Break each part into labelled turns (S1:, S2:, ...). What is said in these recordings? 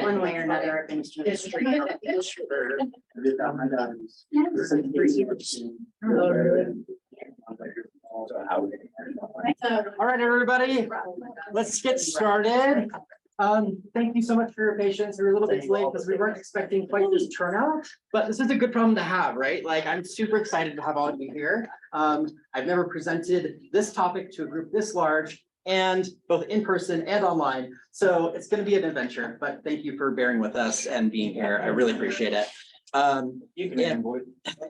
S1: one way or another.
S2: All right, everybody, let's get started. Thank you so much for your patience. We're a little bit late because we weren't expecting quite this turnout, but this is a good problem to have, right? Like, I'm super excited to have all of you here. I've never presented this topic to a group this large, and both in person and online. So it's going to be an adventure, but thank you for bearing with us and being here. I really appreciate it.
S3: You can handle it.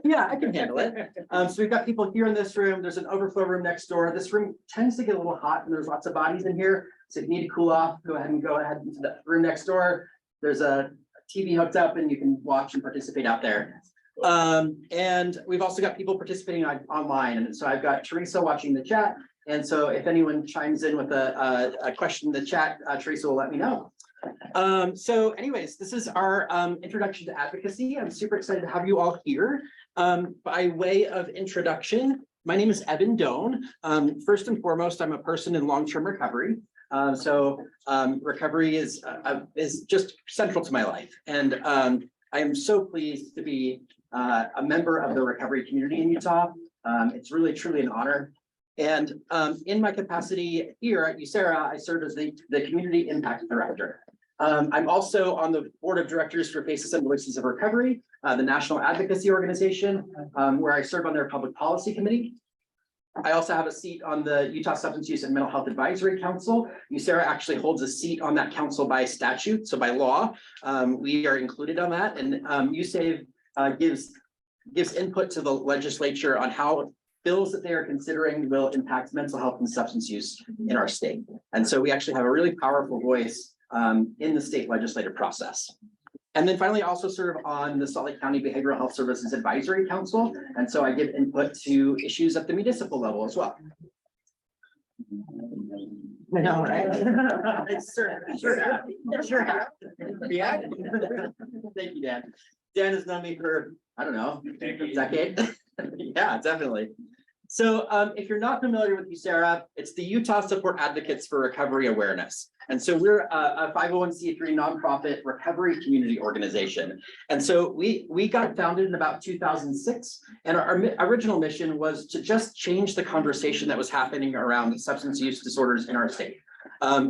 S2: Yeah, I can handle it. So we've got people here in this room. There's an overflow room next door. This room tends to get a little hot and there's lots of bodies in here. So if you need to cool off, go ahead into the room next door. There's a TV hooked up and you can watch and participate out there. And we've also got people participating online. And so I've got Teresa watching the chat. And so if anyone chimes in with a question in the chat, Teresa will let me know. So anyways, this is our introduction to advocacy. I'm super excited to have you all here. By way of introduction, my name is Evan Doan. First and foremost, I'm a person in long-term recovery. Recovery is just central to my life. And I am so pleased to be a member of the recovery community in Utah. It's really, truly an honor. And in my capacity here at USERRA, I serve as the Community Impact Director. I'm also on the board of directors for Faces and Voices of Recovery, the National Advocacy Organization, where I serve on their public policy committee. I also have a seat on the Utah Substance Use and Mental Health Advisory Council. USERRA actually holds a seat on that council by statute, so by law. We are included on that, and USAVE gives input to the legislature on how bills that they are considering will impact mental health and substance use in our state. And so we actually have a really powerful voice in the state legislative process. And then finally, I also serve on the Salt Lake County Behavioral Health Services Advisory Council. And so I give input to issues at the municipal level as well. I know, right? Sure. Yeah. Thank you, Dan. Dan has known me for, I don't know, a decade. Yeah, definitely. So if you're not familiar with USERRA, it's the Utah Support Advocates for Recovery Awareness. And so we're a 501c3 nonprofit recovery community organization. And so we got founded in about 2006. And our original mission was to just change the conversation that was happening around substance use disorders in our state.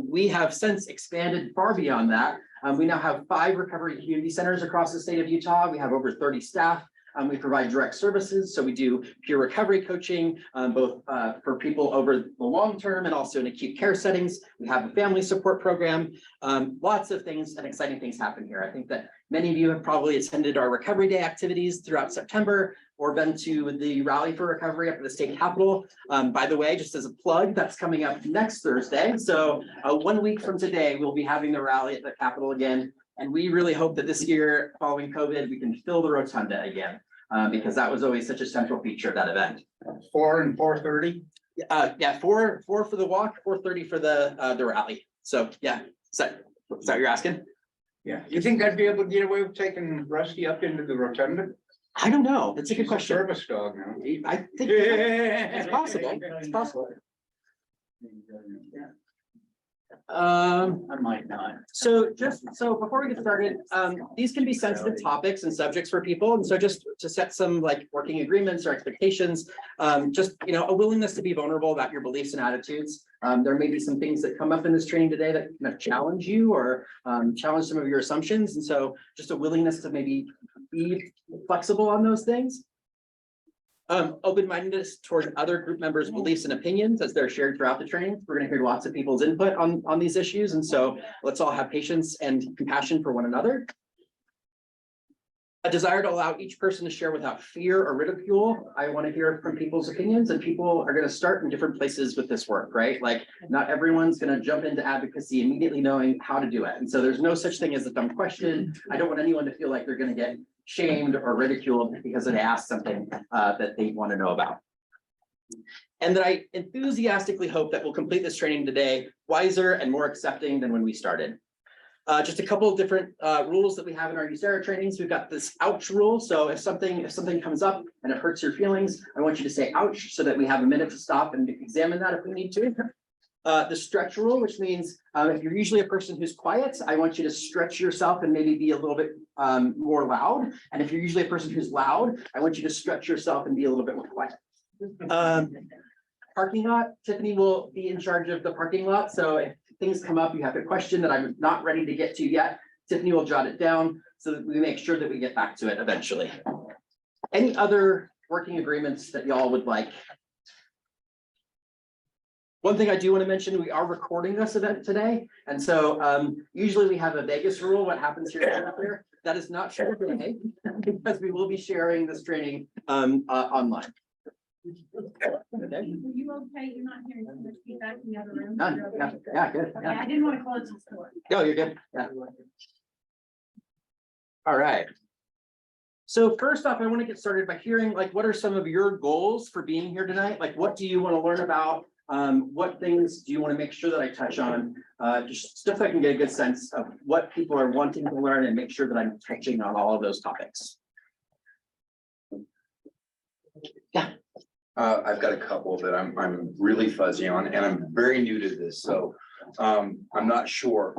S2: We have since expanded far beyond that. We now have 5 recovery community centers across the state of Utah. We have over 30 staff. We provide direct services, so we do peer recovery coaching, both for people over the long term and also in acute care settings. We have a family support program. Lots of things and exciting things happen here. I think that many of you have probably attended our Recovery Day activities throughout September or been to the Rally for Recovery up at the state capitol. By the way, just as a plug, that's coming up next Thursday. So 1 week from today, we'll be having the rally at the capitol again. And we really hope that this year, following COVID, we can fill the rotunda again, because that was always such a central feature of that event.
S3: 4 and 4:30.
S2: Yeah, 4 for the walk, 4:30 for the rally. So yeah, is that what you're asking?
S3: Yeah. You think I'd be able to get away with taking Rusty up into the rotunda?
S2: I don't know. That's a good
S3: She's
S2: question.
S3: Service dog now.
S2: I think it's possible. It's possible.
S3: I might not.
S2: So before we get started, these can be sensitive topics and subjects for people. And so just to set some like working agreements or expectations, just, a willingness to be vulnerable about your beliefs and attitudes. There may be some things that come up in this training today that kind of challenge you or challenge some of your assumptions. And so just a willingness to maybe be flexible on those things. Open-mindedness toward other group members' beliefs and opinions as they're shared throughout the training. We're going to hear lots of people's input on these issues. And so let's all have patience and compassion for one another. A desire to allow each person to share without fear or ridicule. I want to hear from people's opinions, and people are going to start in different places with this work, right? Like not everyone's going to jump into advocacy immediately knowing how to do it. And so there's no such thing as a dumb question. I don't want anyone to feel like they're going to get shamed or ridiculed because they asked something that they want to know about. And that I enthusiastically hope that we'll complete this training today wiser and more accepting than when we started. Just a couple of different rules that we have in our USERRA trainings. We've got this ouch rule. So if something comes up and it hurts your feelings, I want you to say ouch so that we have a minute to stop and examine that if we need to. The stretch rule, which means if you're usually a person who's quiet, I want you to stretch yourself and maybe be a little bit more loud. And if you're usually a person who's loud, I want you to stretch yourself and be a little bit more quiet. Parking lot, Tiffany will be in charge of the parking lot. So if things come up, you have a question that I'm not ready to get to yet, Tiffany will jot it down so that we make sure that we get back to it eventually. Any other working agreements that y'all would like? One thing I do want to mention, we are recording this event today. And so usually we have a Vegas rule, what happens here. That is not true today because we will be sharing this training online. Okay.
S1: Are you okay? You're not hearing so much feedback in the other room?
S2: None.
S1: You're
S2: Yeah,
S1: okay?
S2: yeah, good.
S1: Okay,
S2: Yeah.
S1: I didn't want to close this door.
S2: No, you're good. Yeah. All right. So first off, I want to get started by hearing like, what are some of your goals for being here tonight? Like, what do you want to learn about? What things do you want to make sure that I touch on? Just stuff so I can get a good sense of what people are wanting to learn and make sure that I'm touching on all of those topics. Yeah.
S4: I've got a couple that I'm really fuzzy on, and I'm very new to this, so I'm not sure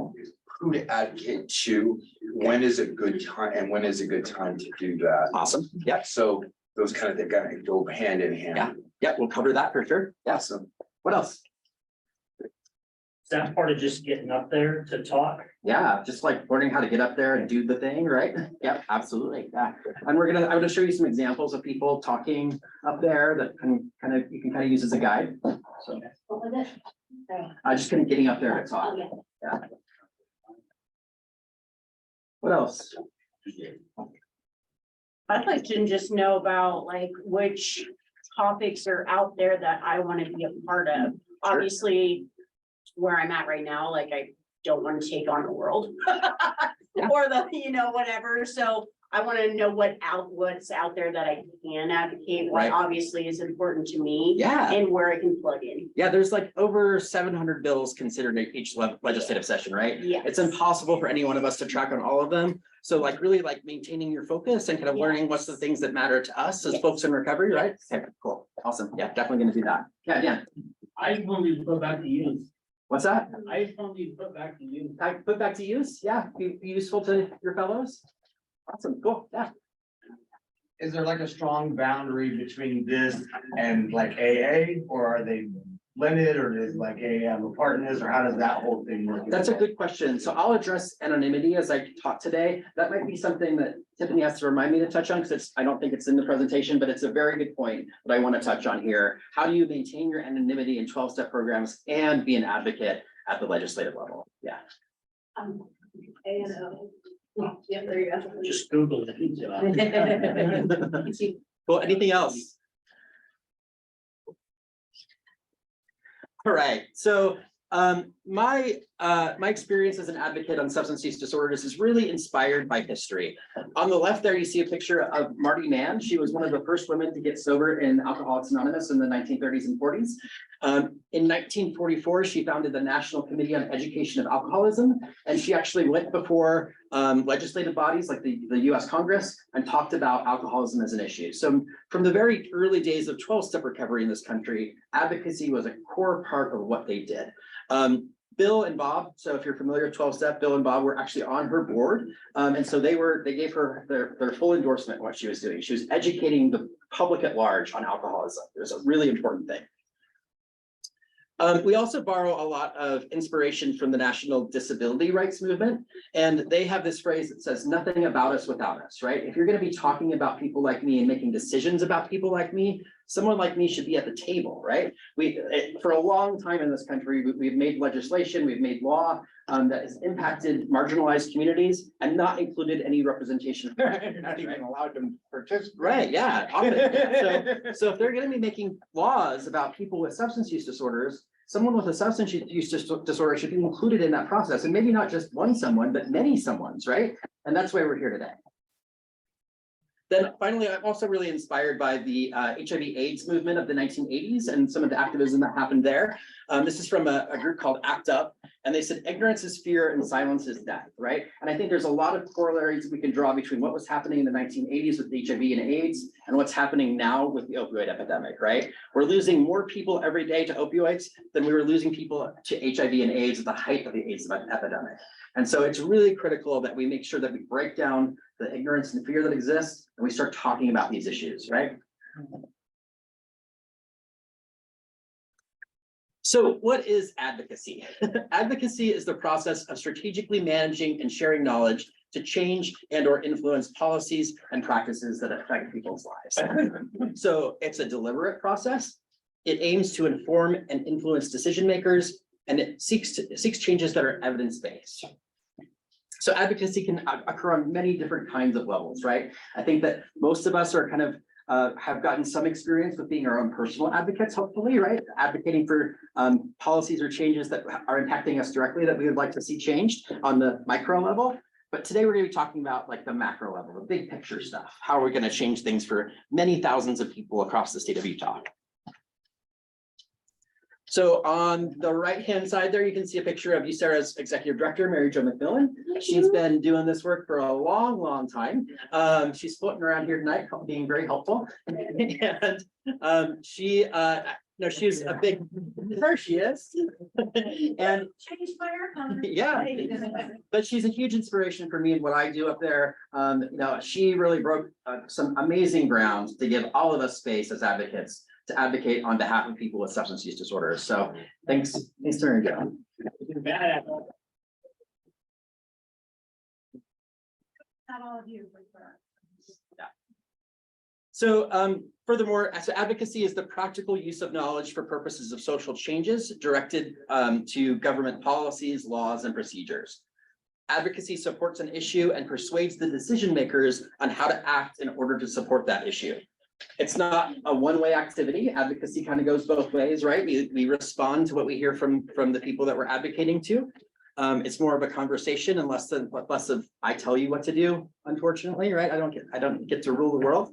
S4: who to advocate to. When is a good time, and when is a good time to do that?
S2: Awesome. Yeah.
S4: So those kind of things gotta go hand in hand.
S2: Yeah. Yeah. We'll cover that for sure. Yeah.
S4: Awesome.
S2: What else?
S5: That part of just getting up there to talk.
S2: Yeah, just like learning how to get up there and do the thing, right? Yep, absolutely. Yeah. And I'm gonna show you some examples of people talking up there that you can kind of use as a guide. So
S1: What was it?
S2: I just kind of getting up there to talk. Yeah. What else?
S6: I'd like to just know about like which topics are out there that I want to be a part of. Obviously, where I'm at right now, like I don't want to take on the world.
S2: Yeah.
S6: Or the, whatever. So I want to know what's out there that I can advocate, what
S2: Right.
S6: obviously is important to me.
S2: Yeah.
S6: And where I can plug in.
S2: Yeah, there's like over 700 bills considered in each legislative session, right?
S6: Yeah.
S2: It's impossible for any one of us to track on all of them. So like really like maintaining your focus and kind of learning what's the things that matter to us as
S6: Yes.
S2: folks in recovery, right? Okay, cool. Awesome. Yeah, definitely gonna do that. Yeah, yeah.
S5: I just want to put back to use.
S2: What's that?
S5: I just want to put back to use.
S2: I put back to use? Yeah, be useful to your fellows. Awesome, cool. Yeah.
S3: Is there like a strong boundary between this and like AA, or are they blended, or does like AA have a part in this, or how does that whole thing work?
S2: That's a good question. So I'll address anonymity as I taught today. That might be something that Tiffany has to remind me to touch on because I don't think it's in the presentation, but it's a very good point that I want to touch on here. How do you maintain your anonymity in 12-step programs and be an advocate at the legislative level? Yeah.
S6: Yeah, there you go.
S5: Just Google it.
S2: Well, anything else? All right, so my experience as an advocate on substance use disorders is really inspired by history. On the left there, you see a picture of Marty Mann. She was one of the first women to get sober in Alcoholics Anonymous in the 1930s and 40s. In 1944, she founded the National Committee on Education of Alcoholism, and she actually went before legislative bodies like the US Congress and talked about alcoholism as an issue. So from the very early days of 12-step recovery in this country, advocacy was a core part of what they did. Bill and Bob, so if you're familiar with 12-step, Bill and Bob were actually on her board. And so they gave her their full endorsement of what she was doing. She was educating the public at large on alcoholism. It was a really important thing. We also borrow a lot of inspiration from the National Disability Rights Movement, and they have this phrase that says, nothing about us without us, right? If you're going to be talking about people like me and making decisions about people like me, someone like me should be at the table, right? For a long time in this country, we've made legislation, we've made law that has impacted marginalized communities and not included any representation.
S3: You're not even allowed to participate.
S2: Right, yeah. Often. So if they're going to be making laws about people with substance use disorders, someone with a substance use disorder should be included in that process, and maybe not just one someone, but many someones, right? And that's why we're here today. Then finally, I'm also really inspired by the HIV/AIDS movement of the 1980s and some of the activism that happened there. This is from a group called ACT UP, and they said ignorance is fear and silence is death, right? And I think there's a lot of corollaries we can draw between what was happening in the 1980s with HIV and AIDS and what's happening now with the opioid epidemic, right? We're losing more people every day to opioids than we were losing people to HIV and AIDS at the height of the AIDS epidemic. And so it's really critical that we make sure that we break down the ignorance and fear that exists and we start talking about these issues, right? So what is advocacy? Advocacy is the process of strategically managing and sharing knowledge to change and or influence policies and practices that affect people's lives. So it's a deliberate process. It aims to inform and influence decision makers, and it seeks changes that are evidence-based. So advocacy can occur on many different kinds of levels, right? I think that most of us are kind of have gotten some experience with being our own personal advocates, hopefully, right? Advocating for policies or changes that are impacting us directly that we would like to see changed on the micro level. But today we're going to be talking about like the macro level, the big picture stuff. How are we going to change things for many thousands of people across the state of Utah? So on the right-hand side there, you can see a picture of USERRA's executive director, Mary Jo McMillan. She's been doing this work for a long, long time. She's floating around here tonight, being very helpful. And she was a big, there she is. And yeah, but she's a huge inspiration for me in what I do up there. She really broke some amazing ground to give all of us space as advocates to advocate on behalf of people with substance use disorders. So thanks to Mary Jo.
S1: Not all of you.
S2: Yeah. So furthermore, so advocacy is the practical use of knowledge for purposes of social changes directed to government policies, laws, and procedures. Advocacy supports an issue and persuades the decision makers on how to act in order to support that issue. It's not a one-way activity. Advocacy kind of goes both ways, right? We respond to what we hear from the people that we're advocating to. It's more of a conversation and less of I tell you what to do, unfortunately, right? I don't get to rule the world.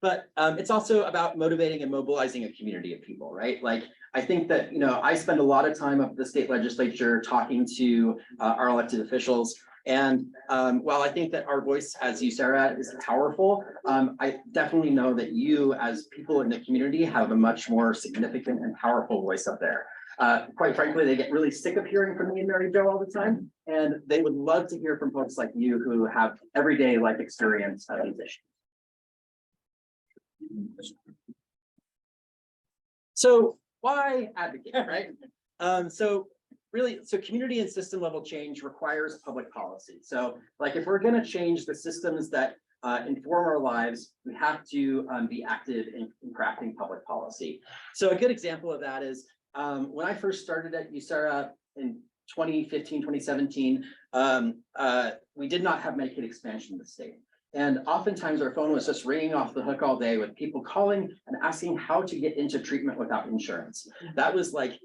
S2: But it's also about motivating and mobilizing a community of people, right? Like, I think that, I spend a lot of time up at the state legislature talking to our elected officials. And while I think that our voice as USERRA is powerful, I definitely know that you as people in the community have a much more significant and powerful voice up there. Quite frankly, they get really sick of hearing from me and Mary Jo all the time, and they would love to hear from folks like you who have everyday life experience of these issues. So why advocate, right? So community and system level change requires public policy. So like if we're going to change the systems that inform our lives, we have to be active in crafting public policy. So a good example of that is when I first started at USERRA in 2015, 2017, we did not have Medicaid expansion in the state. And oftentimes our phone was just ringing off the hook all day with people calling and asking how to get into treatment without insurance. That was like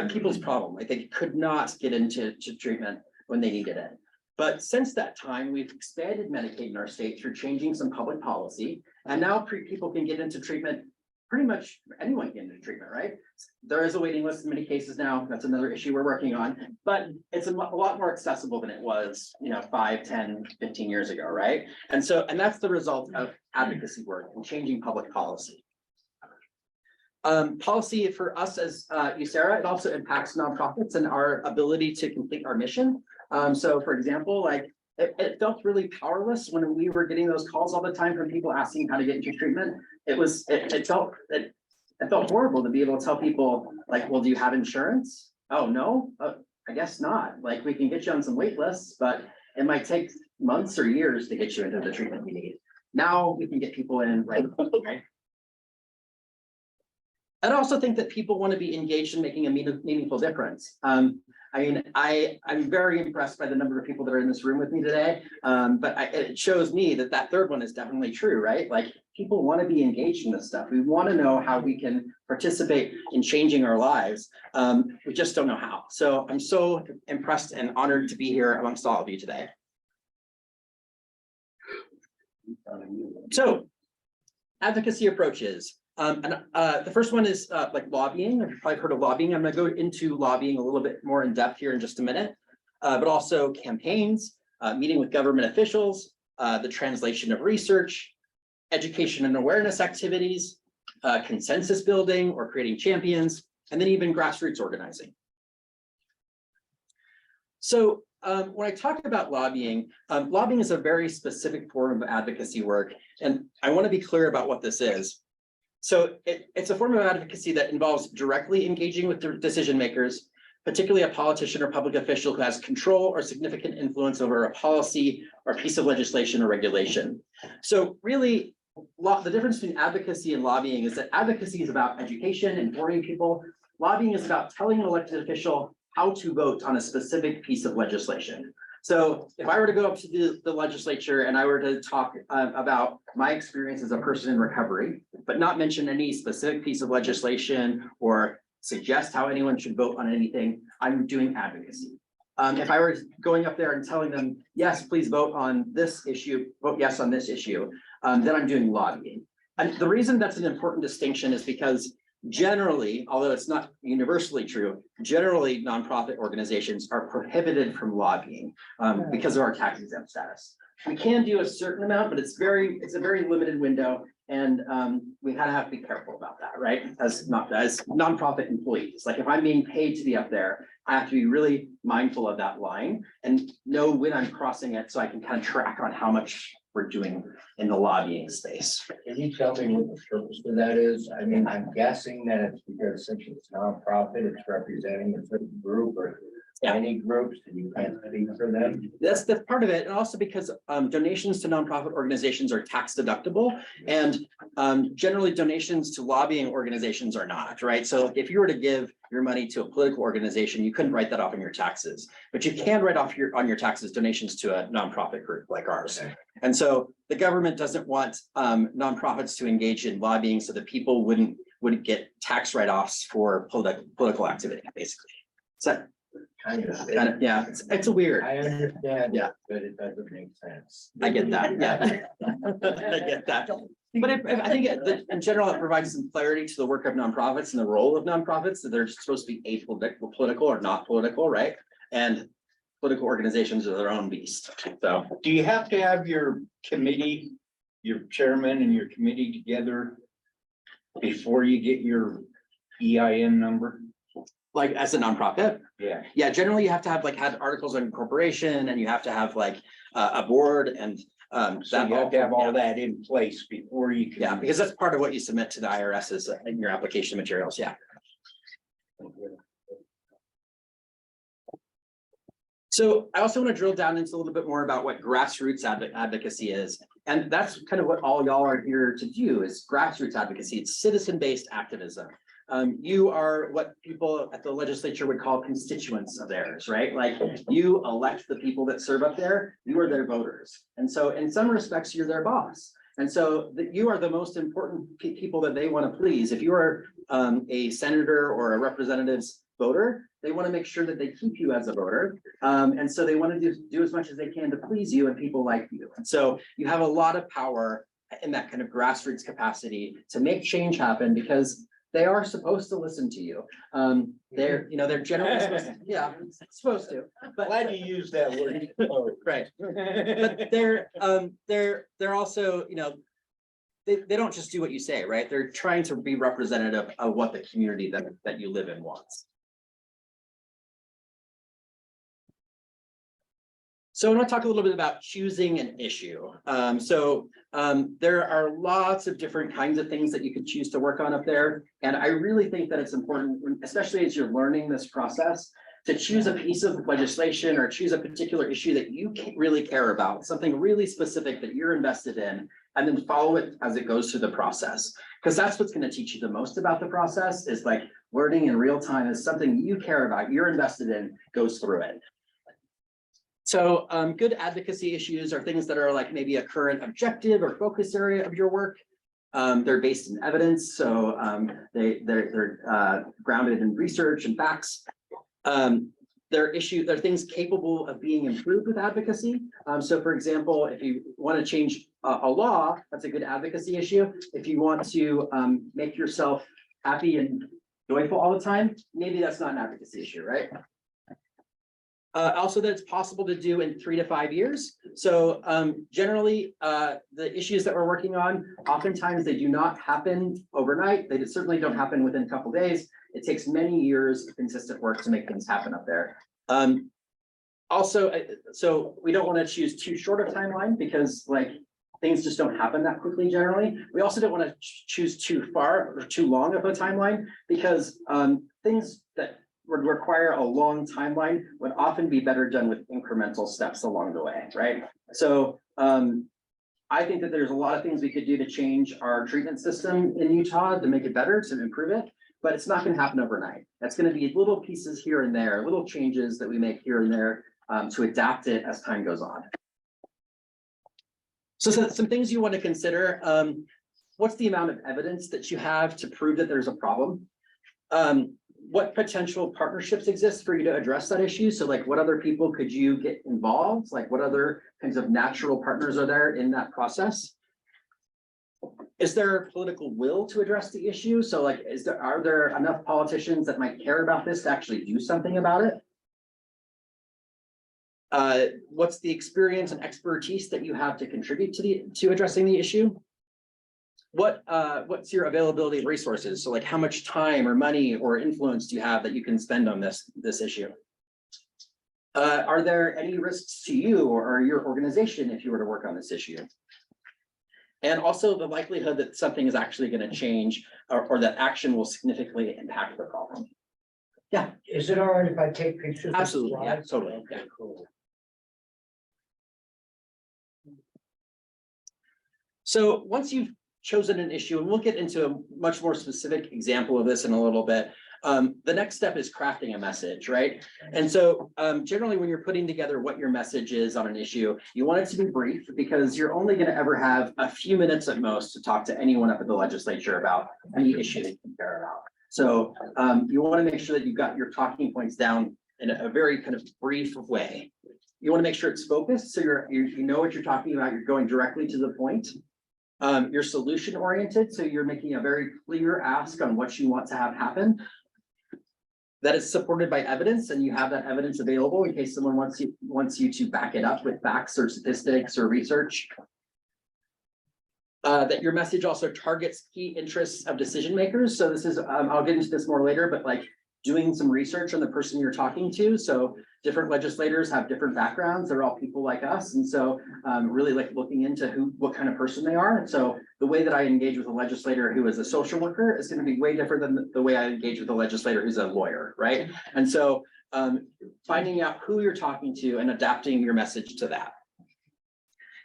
S2: people's problem. Like they could not get into treatment when they needed it. But since that time, we've expanded Medicaid in our state through changing some public policy. And now people can get into treatment. Pretty much anyone can get into treatment, right? There is a waiting list in many cases now. That's another issue we're working on, but it's a lot more accessible than it was, 5, 10, 15 years ago, right? And that's the result of advocacy work and changing public policy. Policy for us as USERRA, it also impacts nonprofits and our ability to complete our mission. So for example, like it felt really powerless when we were getting those calls all the time from people asking how to get into treatment. It felt horrible to be able to tell people like, well, do you have insurance? Oh, no, I guess not. Like we can get you on some wait lists, but it might take months or years to get you into the treatment you need. Now we can get people in right away. I also think that people want to be engaged in making a meaningful difference. I'm very impressed by the number of people that are in this room with me today, but it shows me that third one is definitely true, right? Like people want to be engaged in this stuff. We want to know how we can participate in changing our lives. We just don't know how. So I'm so impressed and honored to be here amongst all of you today. So advocacy approaches. The first one is like lobbying. You've probably heard of lobbying. I'm going to go into lobbying a little bit more in depth here in just a minute, but also campaigns, meeting with government officials, the translation of research, education and awareness activities, consensus building or creating champions, and then even grassroots organizing. So when I talk about lobbying, lobbying is a very specific form of advocacy work, and I want to be clear about what this is. So it's a form of advocacy that involves directly engaging with the decision makers, particularly a politician or public official who has control or significant influence over a policy or piece of legislation or regulation. So really, the difference between advocacy and lobbying is that advocacy is about education, informing people. Lobbying is about telling an elected official how to vote on a specific piece of legislation. So if I were to go up to the legislature and I were to talk about my experience as a person in recovery, but not mention any specific piece of legislation or suggest how anyone should vote on anything, I'm doing advocacy. If I were going up there and telling them, yes, please vote on this issue, vote yes on this issue, then I'm doing lobbying. And the reason that's an important distinction is because generally, although it's not universally true, generally nonprofit organizations are prohibited from lobbying because of our tax exempt status. We can do a certain amount, but it's a very limited window, and we kind of have to be careful about that, right? As nonprofit employees, like if I'm being paid to be up there, I have to be really mindful of that line and know when I'm crossing it, so I can kind of track on how much we're doing in the lobbying space.
S7: Can you tell me what the purpose of that is? I mean, I'm guessing that it's because since it's nonprofit, it's representing a certain group or any groups, and you can't speak for them.
S2: That's part of it, and also because donations to nonprofit organizations are tax deductible, and generally donations to lobbying organizations are not, right? So if you were to give your money to a political organization, you couldn't write that off on your taxes, but you can write off on your taxes donations to a nonprofit group like ours. Okay. And so the government doesn't want nonprofits to engage in lobbying so that people wouldn't get tax write-offs for political activity, basically. So kind of, yeah, it's a weird.
S7: I understand,
S2: yeah,
S7: but it doesn't make sense.
S2: I get that, yeah. I get that. But I think in general, it provides some clarity to the work of nonprofits and the role of nonprofits, that they're supposed to be apolitical or not political, right? And political organizations are their own beast. So
S8: do you have to have your committee, your chairman and your committee together before you get your EIN number?
S2: Like as a nonprofit?
S8: Yeah.
S2: Yeah, generally you have to have had articles of incorporation, and you have to have a board, and
S8: so you have to have all that in place before you can.
S2: Yeah, because that's part of what you submit to the IRS in your application materials. Yeah. So I also want to drill down into a little bit more about what grassroots advocacy is. And that's kind of what all y'all are here to do, is grassroots advocacy. It's citizen-based activism. You are what people at the legislature would call constituents of theirs, right? Like you elect the people that serve up there, you are their voters. And so in some respects, you're their boss. And so you are the most important people that they want to please. If you are a senator or a representative's voter, they want to make sure that they keep you as a voter. And so they want to do as much as they can to please you and people like you. And so you have a lot of power in that kind of grassroots capacity to make change happen, because they are supposed to listen to you. They're generally supposed to, yeah, supposed to. But
S8: Glad you use that word.
S2: right. But they're also, they don't just do what you say, right? They're trying to be representative of what the community that you live in wants. So I want to talk a little bit about choosing an issue. There are lots of different kinds of things that you could choose to work on up there. And I really think that it's important, especially as you're learning this process, to choose a piece of legislation or choose a particular issue that you really care about, something really specific that you're invested in, and then follow it as it goes through the process. Because that's what's going to teach you the most about the process, is like learning in real time is something you care about, you're invested in, goes through it. So good advocacy issues are things that are like maybe a current objective or focus area of your work. They're based in evidence, so they're grounded in research and facts. there are things capable of being improved with advocacy. So for example, if you want to change a law, that's a good advocacy issue. If you want to make yourself happy and joyful all the time, maybe that's not an advocacy issue, right? Also that it's possible to do in 3 to 5 years. So generally, the issues that we're working on, oftentimes they do not happen overnight. They certainly don't happen within a couple days. It takes many years of consistent work to make things happen up there. Also, so we don't want to choose too short of timeline because like things just don't happen that quickly generally. We also don't want to choose too far or too long of a timeline because things that would require a long timeline would often be better done with incremental steps along the way, right? So I think that there's a lot of things we could do to change our treatment system in Utah to make it better, to improve it, but it's not going to happen overnight. That's going to be little pieces here and there, little changes that we make here and there to adapt it as time goes on. So some things you want to consider. What's the amount of evidence that you have to prove that there's a problem? What potential partnerships exist for you to address that issue? So like what other people could you get involved? Like what other kinds of natural partners are there in that process? Is there political will to address the issue? So like, are there enough politicians that might care about this to actually do something about it? What's the experience and expertise that you have to contribute to addressing the issue? What's your availability of resources? So like how much time or money or influence do you have that you can spend on this issue? Are there any risks to you or your organization if you were to work on this issue? And also the likelihood that something is actually going to change or that action will significantly impact the problem. Yeah.
S7: Is it all right if I take pictures?
S2: Absolutely, yeah, totally, yeah.
S7: Cool.
S2: So once you've chosen an issue, and we'll get into a much more specific example of this in a little bit, the next step is crafting a message, right? And so generally when you're putting together what your message is on an issue, you want it to be brief because you're only going to ever have a few minutes at most to talk to anyone up at the legislature about any issue that you care about. So you want to make sure that you've got your talking points down in a very kind of brief way. You want to make sure it's focused, so you know what you're talking about, you're going directly to the point. You're solution oriented, so you're making a very clear ask on what you want to have happen. That is supported by evidence, and you have that evidence available in case someone wants you to back it up with facts or statistics or research. That your message also targets key interests of decision makers. So this is, I'll get into this more later, but like doing some research on the person you're talking to. So different legislators have different backgrounds. They're all people like us. And so really like looking into what kind of person they are. And so the way that I engage with a legislator who is a social worker is going to be way different than the way I engage with a legislator who's a lawyer, right? And so finding out who you're talking to and adapting your message to that.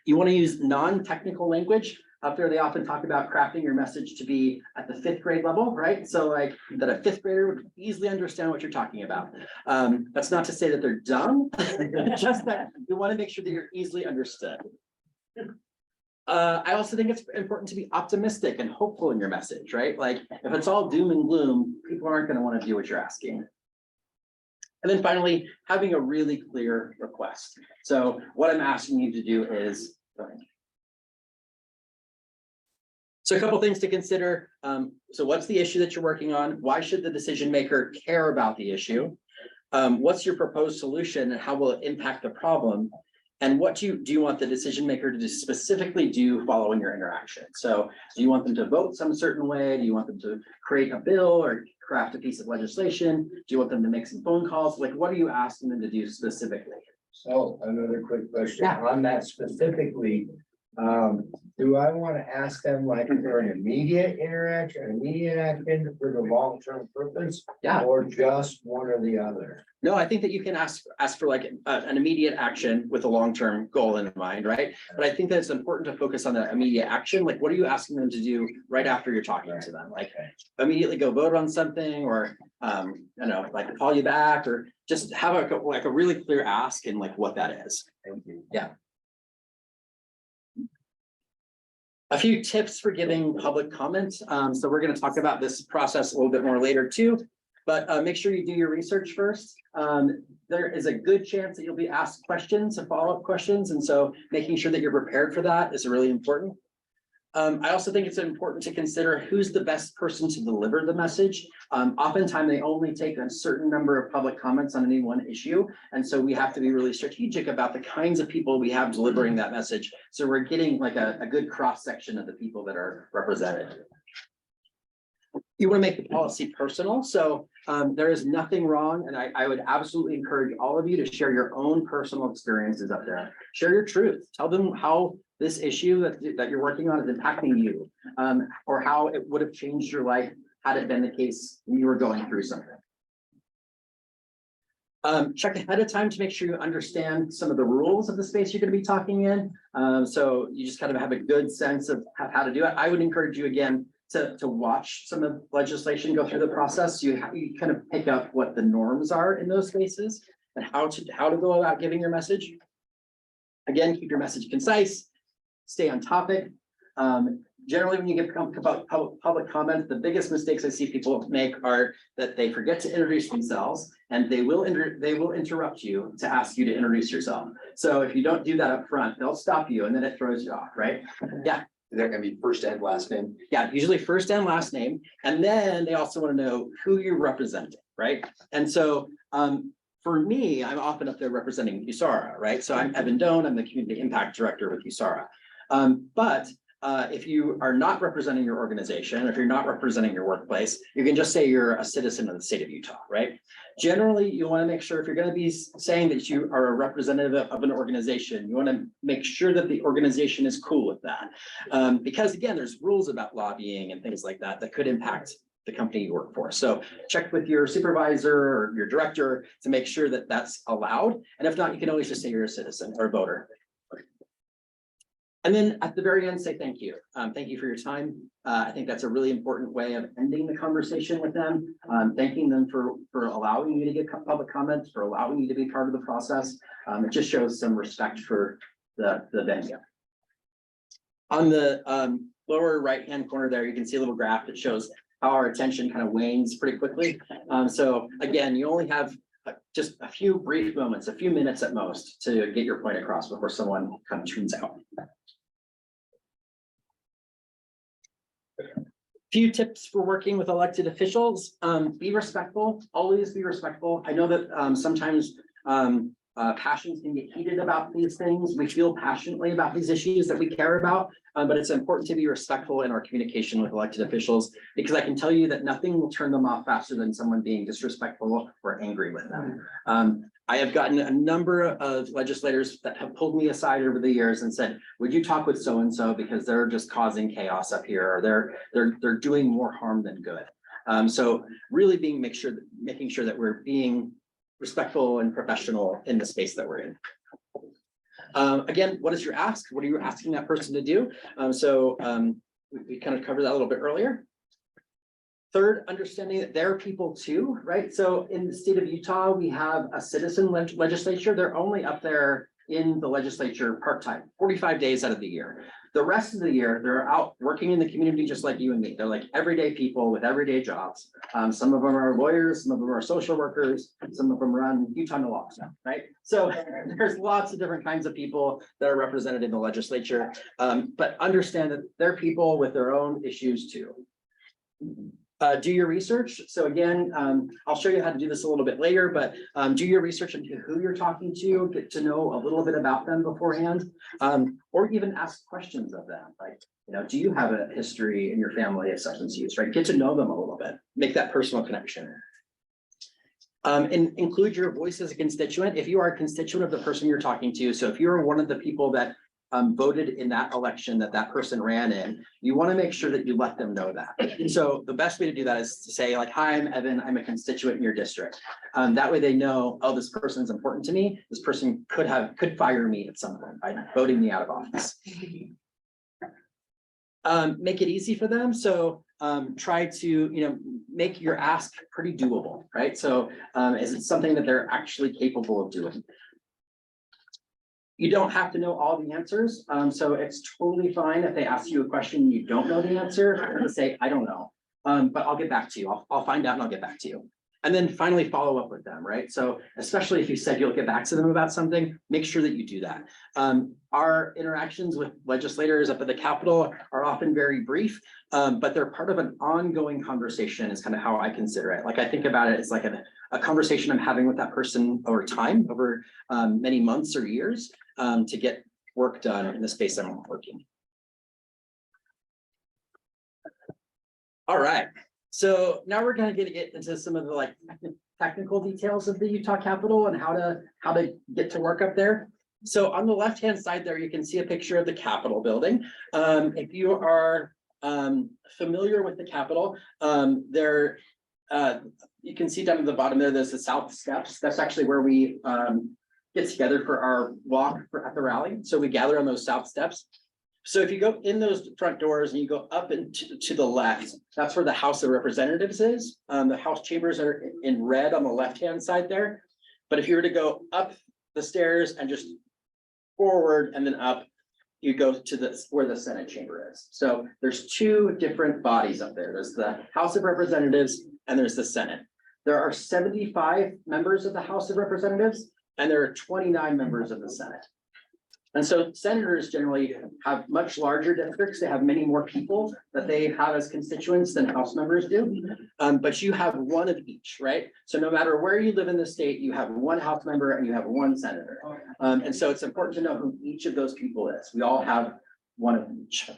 S2: You want to use non-technical language. Up there, they often talk about crafting your message to be at the 5th grade level, right? So like that a 5th grader would easily understand what you're talking about. That's not to say that they're dumb, just that you want to make sure that you're easily understood. I also think it's important to be optimistic and hopeful in your message, right? Like if it's all doom and gloom, people aren't going to want to do what you're asking. And then finally, having a really clear request. So what I'm asking you to do is, so a couple things to consider. So what's the issue that you're working on? Why should the decision maker care about the issue? What's your proposed solution and how will it impact the problem? And what do you want the decision maker to specifically do following your interaction? So do you want them to vote some certain way? Do you want them to create a bill or craft a piece of legislation? Do you want them to make some phone calls? Like what are you asking them to do specifically?
S7: So another quick question on that specifically. Do I want to ask them like for an immediate interaction, immediate action for the long-term purpose?
S2: Yeah.
S7: Or just one or the other?
S2: No, I think that you can ask for like an immediate action with a long-term goal in mind, right? But I think that it's important to focus on the immediate action. Like, what are you asking them to do right after you're talking to them? Like, immediately go vote on something, or you know, like call you back, or just have a really clear ask and like what that is.
S7: Thank you.
S2: Yeah. A few tips for giving public comments. So we're going to talk about this process a little bit more later too. But make sure you do your research first. There is a good chance that you'll be asked questions and follow-up questions, and so making sure that you're prepared for that is really important. I also think it's important to consider who's the best person to deliver the message. Oftentimes they only take a certain number of public comments on any one issue. And so we have to be really strategic about the kinds of people we have delivering that message. So we're getting like a good cross-section of the people that are represented. You want to make the policy personal. So there is nothing wrong. And I would absolutely encourage all of you to share your own personal experiences up there. Share your truth. Tell them how this issue that you're working on is impacting you, or how it would have changed your life had it been the case when you were going through something. Check ahead of time to make sure you understand some of the rules of the space you're going to be talking in. So you just kind of have a good sense of how to do it. I would encourage you again to watch some of the legislation go through the process. You kind of pick up what the norms are in those spaces and how to go about giving your message. Again, keep your message concise. Stay on topic. Generally, when you give public comment, the biggest mistakes I see people make are that they forget to introduce themselves, and they will interrupt you to ask you to introduce yourself. So if you don't do that up front, they'll stop you, and then it throws you off, right? Yeah.
S4: They're gonna be first and last name.
S2: Yeah, usually first and last name, and then they also want to know who you're representing, right? And so for me, I'm often up there representing USARA, right? So I'm Evan Doan, I'm the Community Impact Director with USARA. But if you are not representing your organization, if you're not representing your workplace, you can just say you're a citizen of the state of Utah, right? Generally, you want to make sure if you're going to be saying that you are a representative of an organization, you want to make sure that the organization is cool with that. Because again, there's rules about lobbying and things like that that could impact the company you work for. So check with your supervisor or your director to make sure that that's allowed. And if not, you can always just say you're a citizen or a voter. And then at the very end, say thank you. Thank you for your time. I think that's a really important way of ending the conversation with them. Thanking them for allowing you to get public comments, for allowing you to be part of the process. It just shows some respect for the venue. On the lower right-hand corner there, you can see a little graph that shows how our attention kind of wanes pretty quickly. So again, you only have just a few brief moments, a few minutes at most to get your point across before someone kind of tunes out. Few tips for working with elected officials. Be respectful, always be respectful. I know that sometimes passions can get heated about these things. We feel passionately about these issues that we care about, but it's important to be respectful in our communication with elected officials, because I can tell you that nothing will turn them off faster than someone being disrespectful or angry with them. I have gotten a number of legislators that have pulled me aside over the years and said, would you talk with so-and-so because they're just causing chaos up here, or they're doing more harm than good. So really making sure that we're being respectful and professional in the space that we're in. Again, what is your ask? What are you asking that person to do? We kind of covered that a little bit earlier. Third, understanding that they're people too, right? So in the state of Utah, we have a citizen legislature. They're only up there in the legislature part-time, 45 days out of the year. The rest of the year, they're out working in the community just like you and me. They're like everyday people with everyday jobs. Some of them are lawyers, some of them are social workers, some of them run Utah naloxone, right? So there's lots of different kinds of people that are represented in the legislature, but understand that they're people with their own issues too. Do your research. So again, I'll show you how to do this a little bit later, but do your research into who you're talking to, get to know a little bit about them beforehand, or even ask questions of them. Like, do you have a history in your family of substance use, right? Get to know them a little bit, make that personal connection. And include your voice as a constituent. If you are a constituent of the person you're talking to, so if you're one of the people that voted in that election that person ran in, you want to make sure that you let them know that. And so the best way to do that is to say like, hi, I'm Evan, I'm a constituent in your district. That way they know, oh, this person's important to me. This person could fire me at some point by voting me out of office. Make it easy for them. So try to, make your ask pretty doable, right? So is it something that they're actually capable of doing? You don't have to know all the answers. So it's totally fine if they ask you a question and you don't know the answer, to say, I don't know, but I'll get back to you. I'll find out and I'll get back to you. And then finally follow up with them, right? So especially if you said you'll get back to them about something, make sure that you do that. Our interactions with legislators up at the Capitol are often very brief, but they're part of an ongoing conversation is kind of how I consider it. Like I think about it as like a conversation I'm having with that person over time, over many months or years, to get work done in the space I'm working. All right. So now we're gonna get into some of the like technical details of the Utah Capitol and how to get to work up there. So on the left-hand side there, you can see a picture of the Capitol building. If you are familiar with the Capitol, you can see down at the bottom there's the South Steps. That's actually where we get together for our walk at the rally. So we gather on those South Steps. So if you go in those front doors and you go up and to the left, that's where the House of Representatives is. The House chambers are in red on the left-hand side there. But if you were to go up the stairs and just forward and then up, you go to where the Senate chamber is. So there's two different bodies up there. There's the House of Representatives and there's the Senate. There are 75 members of the House of Representatives and there are 29 members of the Senate. And so senators generally have much larger districts. They have many more people that they have as constituents than House members do. But you have one of each, right? So no matter where you live in the state, you have one House member and you have one senator. And so it's important to know who each of those people is. We all have one of each.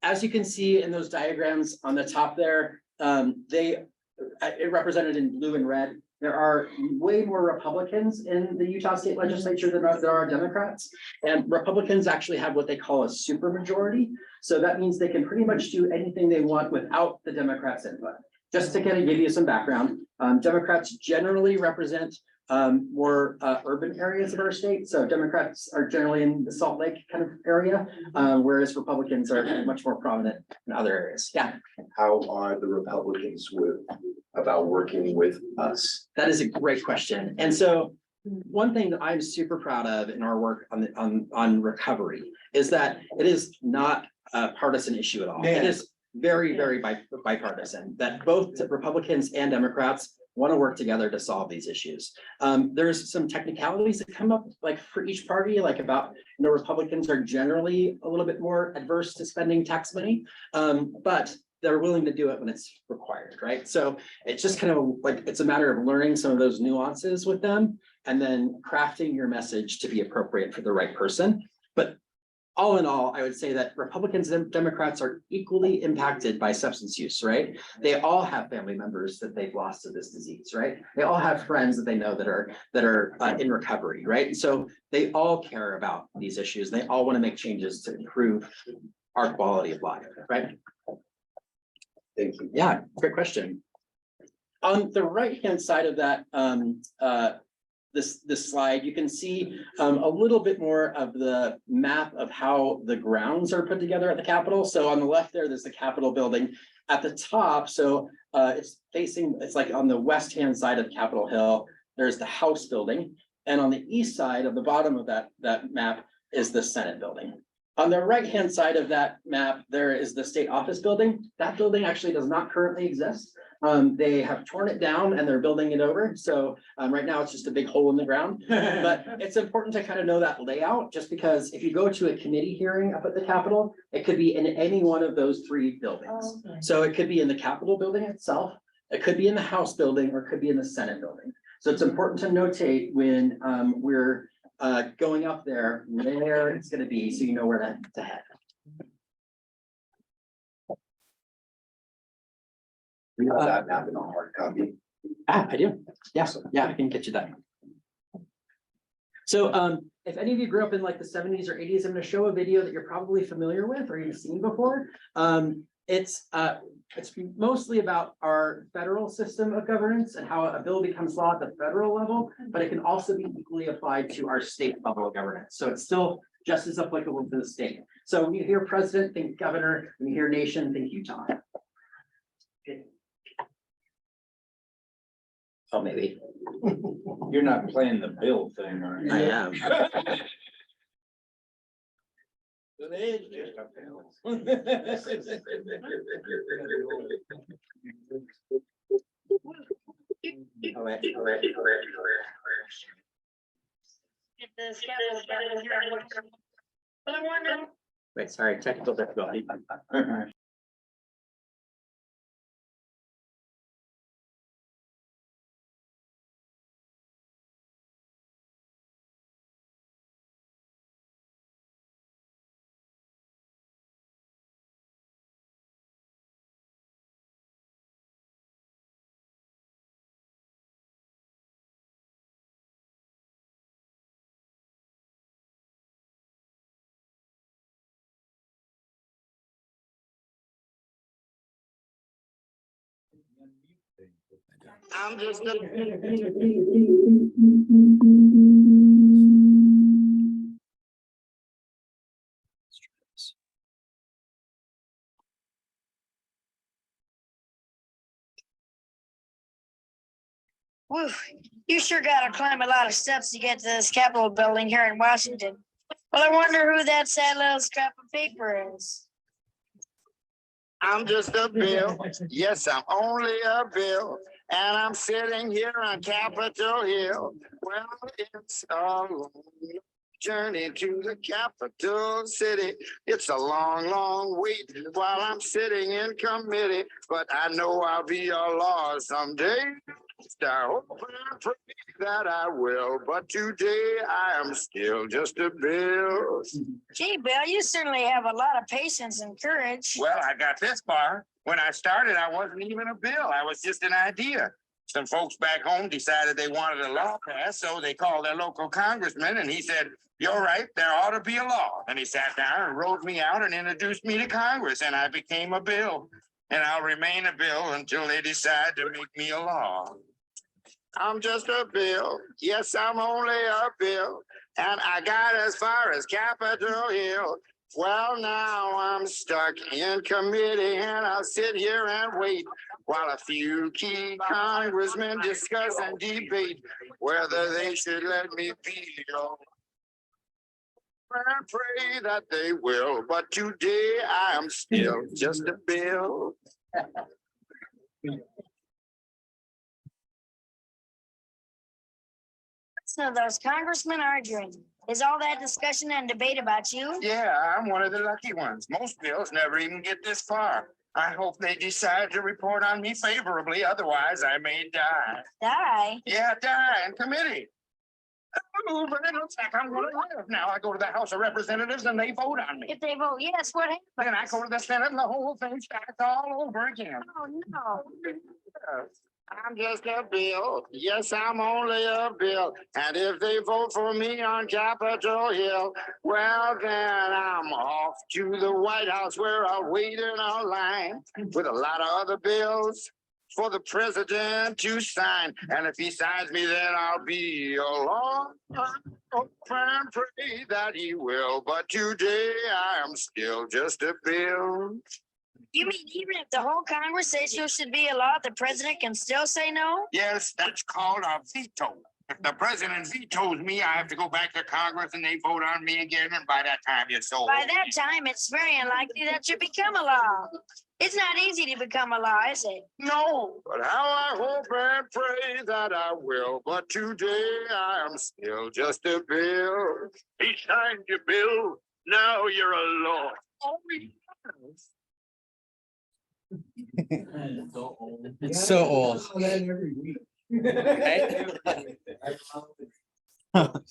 S2: As you can see in those diagrams on the top there, it represented in blue and red. There are way more Republicans in the Utah State Legislature than there are Democrats. And Republicans actually have what they call a supermajority. So that means they can pretty much do anything they want without the Democrats' input. Just to kind of give you some background, Democrats generally represent more urban areas of our state. So Democrats are generally in the Salt Lake kind of area, whereas Republicans are much more prominent in other areas. Yeah.
S4: How are the Republicans about working with us?
S2: That is a great question. And so one thing that I'm super proud of in our work on recovery is that it is not a partisan issue at all. It is very, very bipartisan, that both Republicans and Democrats want to work together to solve these issues. There's some technicalities that come up like for each party, like about, Republicans are generally a little bit more adverse to spending tax money, but they're willing to do it when it's required, right? So it's just kind of like, it's a matter of learning some of those nuances with them and then crafting your message to be appropriate for the right person. But all in all, I would say that Republicans and Democrats are equally impacted by substance use, right? They all have family members that they've lost to this disease, right? They all have friends that they know that are in recovery, right? So they all care about these issues. They all want to make changes to improve our quality of life, right?
S4: Thank you.
S2: Yeah, great question. On the right-hand side of that, this slide, you can see a little bit more of the map of how the grounds are put together at the Capitol. So on the left there's the Capitol building at the top. So it's like on the west-hand side of Capitol Hill, there's the House building. And on the east side of the bottom of that map is the Senate building. On the right-hand side of that map, there is the state office building. That building actually does not currently exist. They have torn it down and they're building it over. So right now it's just a big hole in the ground. But it's important to kind of know that layout, just because if you go to a committee hearing up at the Capitol, it could be in any one of those three buildings. So it could be in the Capitol building itself, it could be in the House building, or it could be in the Senate building. So it's important to notate when we're going up there where it's going to be, so you know where to head.
S4: We have that map in a hard copy.
S2: I do. Yeah, I can get you that. So if any of you grew up in like the 70s or 80s, I'm going to show a video that you're probably familiar with or you've seen before. It's mostly about our federal system of governance and how a bill becomes law at the federal level, but it can also be equally applied to our state level of governance. So it's still just as applicable to the state. So when you hear president, think governor. When you hear nation, think Utah. Oh, maybe.
S8: You're not playing the bill thing, are you?
S2: I am.
S8: It is just a bill.
S2: Oh, wait.
S6: Get this capital budget here. But I wonder.
S2: Wait, sorry, technical difficulty.
S9: I'm just
S10: Woo, you sure gotta climb a lot of steps to get to this Capitol building here in Washington. Well, I wonder who that sad little scrap of paper is.
S9: I'm just a bill. Yes, I'm only a bill. And I'm sitting here on Capitol Hill. Well, it's a long journey to the capital city. It's a long, long wait while I'm sitting in committee. But I know I'll be a law someday. I hope and pray that I will. But today I am still just a bill.
S10: Gee, Bill, you certainly have a lot of patience and courage.
S9: Well, I got this far. When I started, I wasn't even a bill. I was just an idea. Some folks back home decided they wanted a law passed, so they called their local congressman, and he said, "You're right, there ought to be a law." And he sat down and wrote me out and introduced me to Congress, and I became a bill. And I'll remain a bill until they decide to make me a law. I'm just a bill. Yes, I'm only a bill. And I got as far as Capitol Hill. Well, now I'm stuck in committee and I'll sit here and wait while a few key congressmen discuss and debate whether they should let me be. I pray that they will, but today I am still just a bill.
S10: So those congressmen arguing. Is all that discussion and debate about you?
S9: Yeah, I'm one of the lucky ones. Most bills never even get this far. I hope they decide to report on me favorably, otherwise I may die.
S10: Die?
S9: Yeah, die in committee. Oh, but it looks like I'm gonna live now. I go to the House of Representatives and they vote on me.
S10: If they vote yes, what happens?
S9: Then I go to the Senate and the whole thing starts all over again.
S10: Oh, no.
S9: I'm just a bill. Yes, I'm only a bill. And if they vote for me on Capitol Hill, well, then I'm off to the White House where I'll wait in a line with a lot of other bills for the president to sign. And if he signs me, then I'll be a law. Hope and pray that he will. But today I am still just a bill.
S10: You mean even if the whole Congress says you should be a law, the president can still say no?
S9: Yes, that's called a veto. If the president vetoes me, I have to go back to Congress and they vote on me again. And by that time, it's over.
S10: By that time, it's very unlikely that you become a law. It's not easy to become a law, is it?
S9: No, but how I hope and pray that I will. But today I am still just a bill. He signed your bill. Now you're a law.
S2: It's so old. Okay. All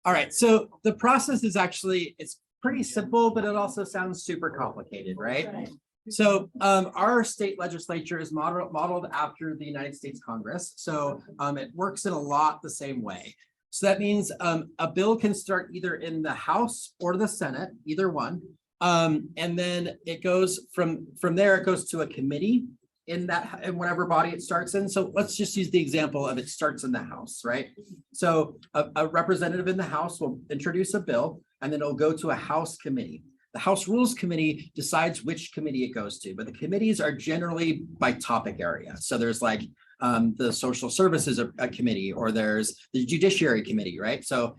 S2: right, so the process is actually, it's pretty simple, but it also sounds super complicated, right? So our state legislature is modeled after the United States Congress. So it works in a lot the same way. So that means a bill can start either in the House or the Senate, either one. And then it goes from there, it goes to a committee in whatever body it starts in. So let's just use the example of it starts in the House, right? So a representative in the House will introduce a bill and then it'll go to a House committee. The House Rules Committee decides which committee it goes to, but the committees are generally by topic area. So there's like the Social Services Committee, or there's the Judiciary Committee, right? So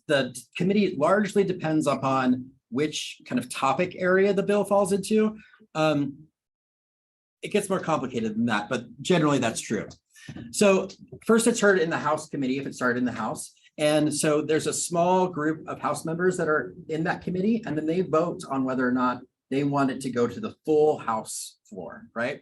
S2: the committee largely depends upon which kind of topic area the bill falls into. It gets more complicated than that, but generally that's true. So first it's heard in the House committee, if it started in the House. And so there's a small group of House members that are in that committee, and then they vote on whether or not they want it to go to the full House floor, right?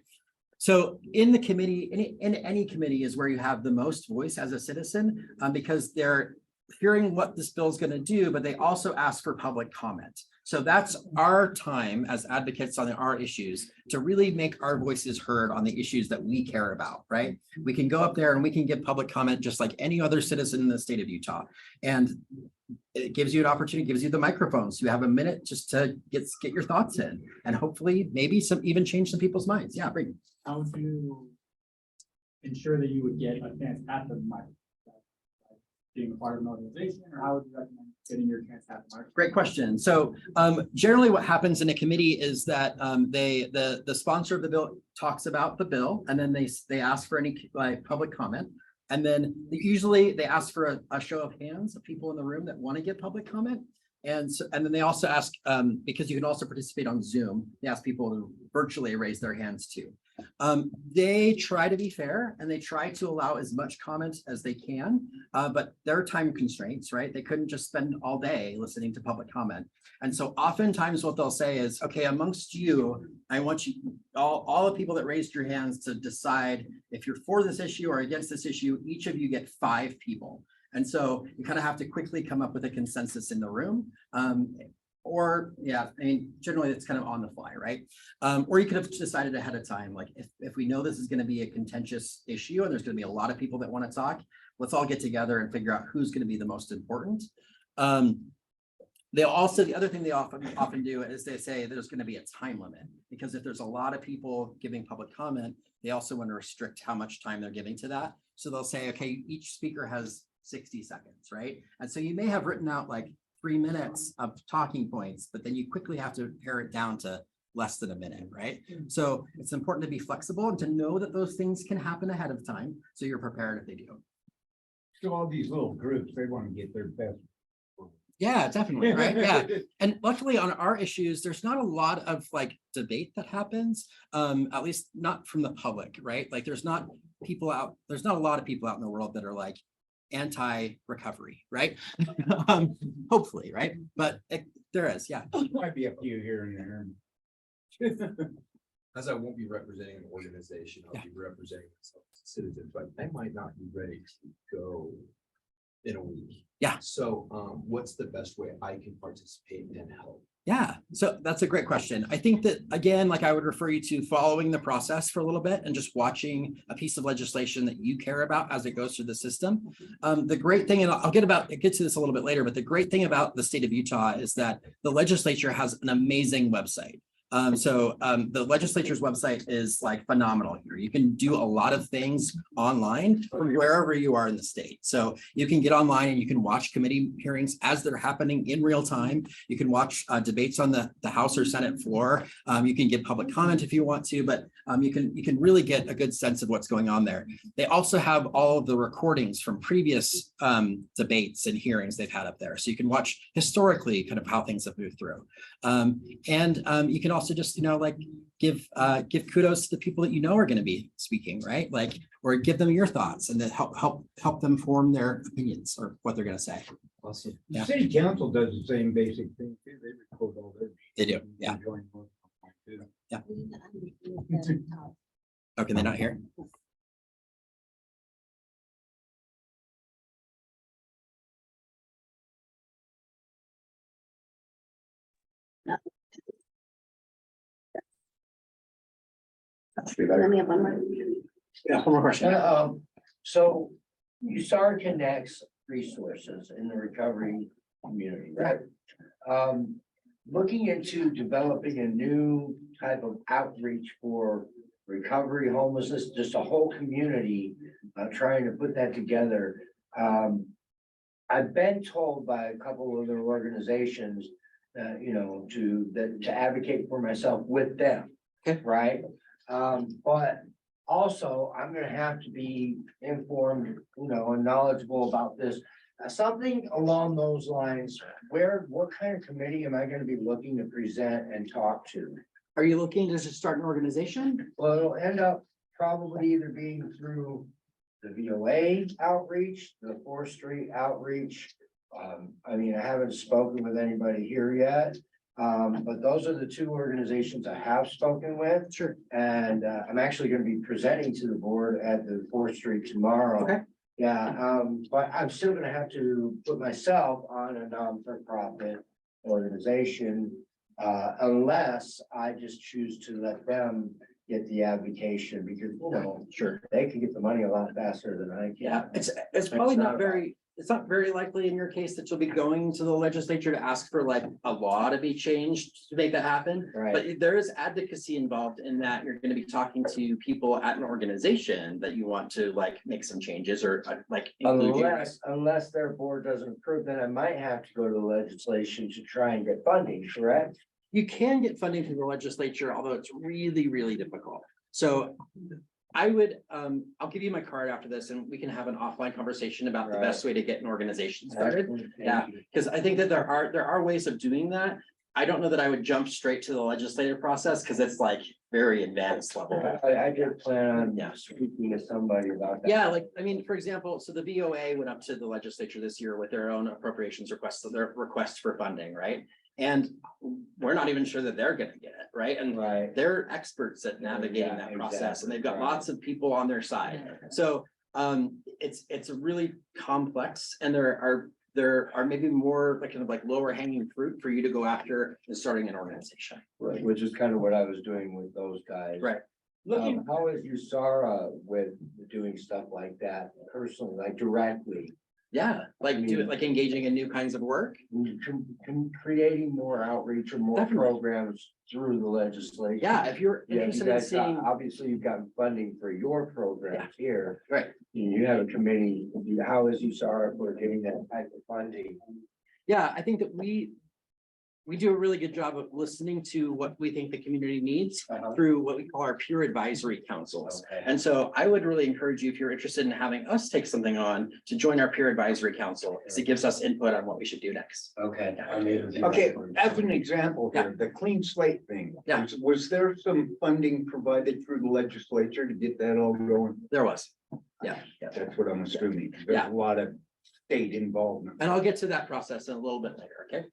S2: So in the committee, in any committee is where you have the most voice as a citizen, because they're hearing what this bill is going to do, but they also ask for public comment. So that's our time as advocates on our issues to really make our voices heard on the issues that we care about, right? We can go up there and we can give public comment just like any other citizen in the state of Utah. And it gives you an opportunity, gives you the microphones. You have a minute just to get your thoughts in, and hopefully maybe even change some people's minds. Yeah, bring.
S11: How would you ensure that you would get a chance at the mic? Being a part of an organization, or how would you recommend getting your chance at the mic?
S2: Great question. So generally what happens in a committee is that the sponsor of the bill talks about the bill, and then they ask for any public comment. And then usually they ask for a show of hands of people in the room that want to give public comment. And then they also ask, because you can also participate on Zoom, they ask people to virtually raise their hands too. They try to be fair, and they try to allow as much comment as they can, but there are time constraints, right? They couldn't just spend all day listening to public comment. And so oftentimes what they'll say is, okay, amongst you, I want you, all the people that raised your hands, to decide if you're for this issue or against this issue. Each of you get 5 people. And so you kind of have to quickly come up with a consensus in the room. Or yeah, I mean, generally it's kind of on the fly, right? Or you could have decided ahead of time, like if we know this is going to be a contentious issue and there's going to be a lot of people that want to talk, let's all get together and figure out who's going to be the most important. They'll also, the other thing they often do is they say there's going to be a time limit, because if there's a lot of people giving public comment, they also want to restrict how much time they're giving to that. So they'll say, okay, each speaker has 60 seconds, right? And so you may have written out like 3 minutes of talking points, but then you quickly have to pare it down to less than a minute, right? So it's important to be flexible and to know that those things can happen ahead of time, so you're prepared if they do.
S8: So all these little groups, they want to get their best.
S2: Yeah, definitely, right? Yeah. And luckily on our issues, there's not a lot of like debate that happens, at least not from the public, right? Like there's not a lot of people out in the world that are like anti-recovery, right? Hopefully, right? But there is, yeah.
S8: Might be a few here and there.
S12: As I won't be representing an organization, I'll be representing myself as a citizen, but I might not be ready to go in a week.
S2: Yeah.
S12: So what's the best way I can participate and help?
S2: Yeah, so that's a great question. I think that, again, like I would refer you to following the process for a little bit and just watching a piece of legislation that you care about as it goes through the system. The great thing, and I'll get to this a little bit later, but the great thing about the state of Utah is that the legislature has an amazing website. The legislature's website is like phenomenal here. You can do a lot of things online from wherever you are in the state. So you can get online and you can watch committee hearings as they're happening in real time. You can watch debates on the House or Senate floor. You can give public comment if you want to, but you can really get a good sense of what's going on there. They also have all of the recordings from previous debates and hearings they've had up there. So you can watch historically kind of how things have moved through. You can also just, like give kudos to the people that you know are going to be speaking, right? Like, or give them your thoughts and then help them form their opinions or what they're going to say.
S12: Awesome.
S8: The city council does the same basic thing too. They record all their.
S2: They do, yeah. Yeah. Oh, can they not hear?
S6: Let me have one more.
S2: Yeah, one more question.
S7: So USAR connects resources in the recovery community, right? Looking into developing a new type of outreach for recovery, homelessness, just a whole community, trying to put that together. I've been told by a couple of other organizations, to advocate for myself with them,
S2: okay.
S7: Right? But also I'm gonna have to be informed, and knowledgeable about this. Something along those lines, what kind of committee am I gonna be looking to present and talk to?
S2: Are you looking to just start an organization?
S7: Well, it'll end up probably either being through the VOA outreach, the 4th Street outreach. I mean, I haven't spoken with anybody here yet. But those are the 2 organizations I have spoken with.
S2: Sure.
S7: And I'm actually gonna be presenting to the board at the 4th Street tomorrow.
S2: Okay.
S7: Yeah, but I'm still gonna have to put myself on a non-for-profit organization. Unless I just choose to let them get the advocation, because, you know,
S2: Sure.
S7: they can get the money a lot faster than I can.
S2: Yeah, it's probably not
S7: not
S2: very, it's not very likely in your case that you'll be going to the legislature to ask for like a law to be changed to make that happen.
S7: Right.
S2: But there is advocacy involved in that. You're gonna be talking to people at an organization that you want to like make some changes or like include you.
S7: Unless their board doesn't approve, then I might have to go to the legislation to try and get funding, correct?
S2: You can get funding through the legislature, although it's really, really difficult. So I would, I'll give you my card after this and we can have an offline conversation about the best way to get an organization started. Yeah, because I think that there are ways of doing that. I don't know that I would jump straight to the legislative process because it's like very advanced level.
S7: I did plan
S2: Yeah.
S7: on speaking to somebody about that.
S2: Yeah, like, I mean, for example, so the VOA went up to the legislature this year with their own appropriations requests, so their request for funding, right? And we're not even sure that they're gonna get it, right? And
S7: Right.
S2: they're experts at navigating
S7: Yeah,
S2: that process,
S7: exactly.
S2: and they've got
S7: Right.
S2: lots of people on their side. So it's really complex, and there are maybe more like kind of like lower hanging fruit for you to go after in starting an organization.
S7: Right, which is kind of what I was doing with those guys.
S2: Right.
S7: How is USARA with doing stuff like that personally, like directly?
S2: Yeah, like like engaging in new kinds of work.
S7: Creating more outreach or more
S2: Definitely.
S7: programs through the legislation.
S2: Yeah, if you're
S7: Yeah, you
S2: interested in
S7: guys got,
S2: seeing,
S7: obviously you've got funding for your programs here.
S2: right.
S7: You have a committee. How is USARA for getting that type of funding?
S2: Yeah, I think that we do a really good job of listening to what we think the community needs through what we call our peer advisory councils.
S7: Okay.
S2: And so I would really encourage you, if you're interested in having us take something on, to join our peer advisory council, because it gives us input on what we should do next.
S7: Okay.
S8: Okay, as an example here, the clean slate thing.
S2: Yeah.
S8: Was there some funding provided through the legislature to get that all going?
S2: There was. Yeah,
S8: That's what I'm assuming.
S2: Yeah.
S8: There's a lot of state involvement.
S2: and I'll get to that process in a little bit later, okay?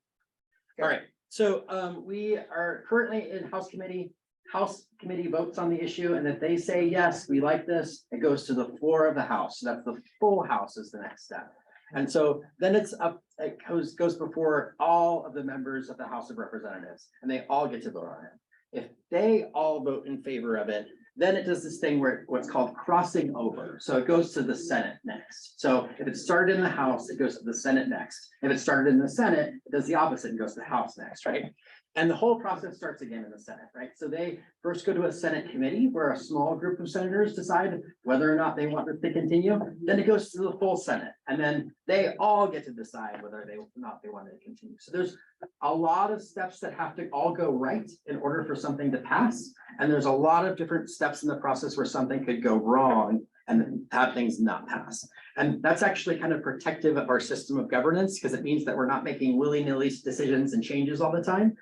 S2: All right, so we are currently in House committee. House committee votes on the issue, and if they say, yes, we like this, it goes to the floor of the House. So that's the full House is the next step. And so then it's up, it goes before all of the members of the House of Representatives, and they all get to vote on it. If they all vote in favor of it, then it does this thing where what's called crossing over. So it goes to the Senate next. So if it started in the House, it goes to the Senate next. If it started in the Senate, it does the opposite and goes to the House next, right? And the whole process starts again in the Senate, right? So they first go to a Senate committee where a small group of senators decide whether or not they want this to continue. Then it goes to the full Senate, and then they all get to decide whether they want it to continue. So there's a lot of steps that have to all go right in order for something to pass. And there's a lot of different steps in the process where something could go wrong and have things not pass. And that's actually kind of protective of our system of governance, because it means that we're not making willy-nilly decisions and changes all the time.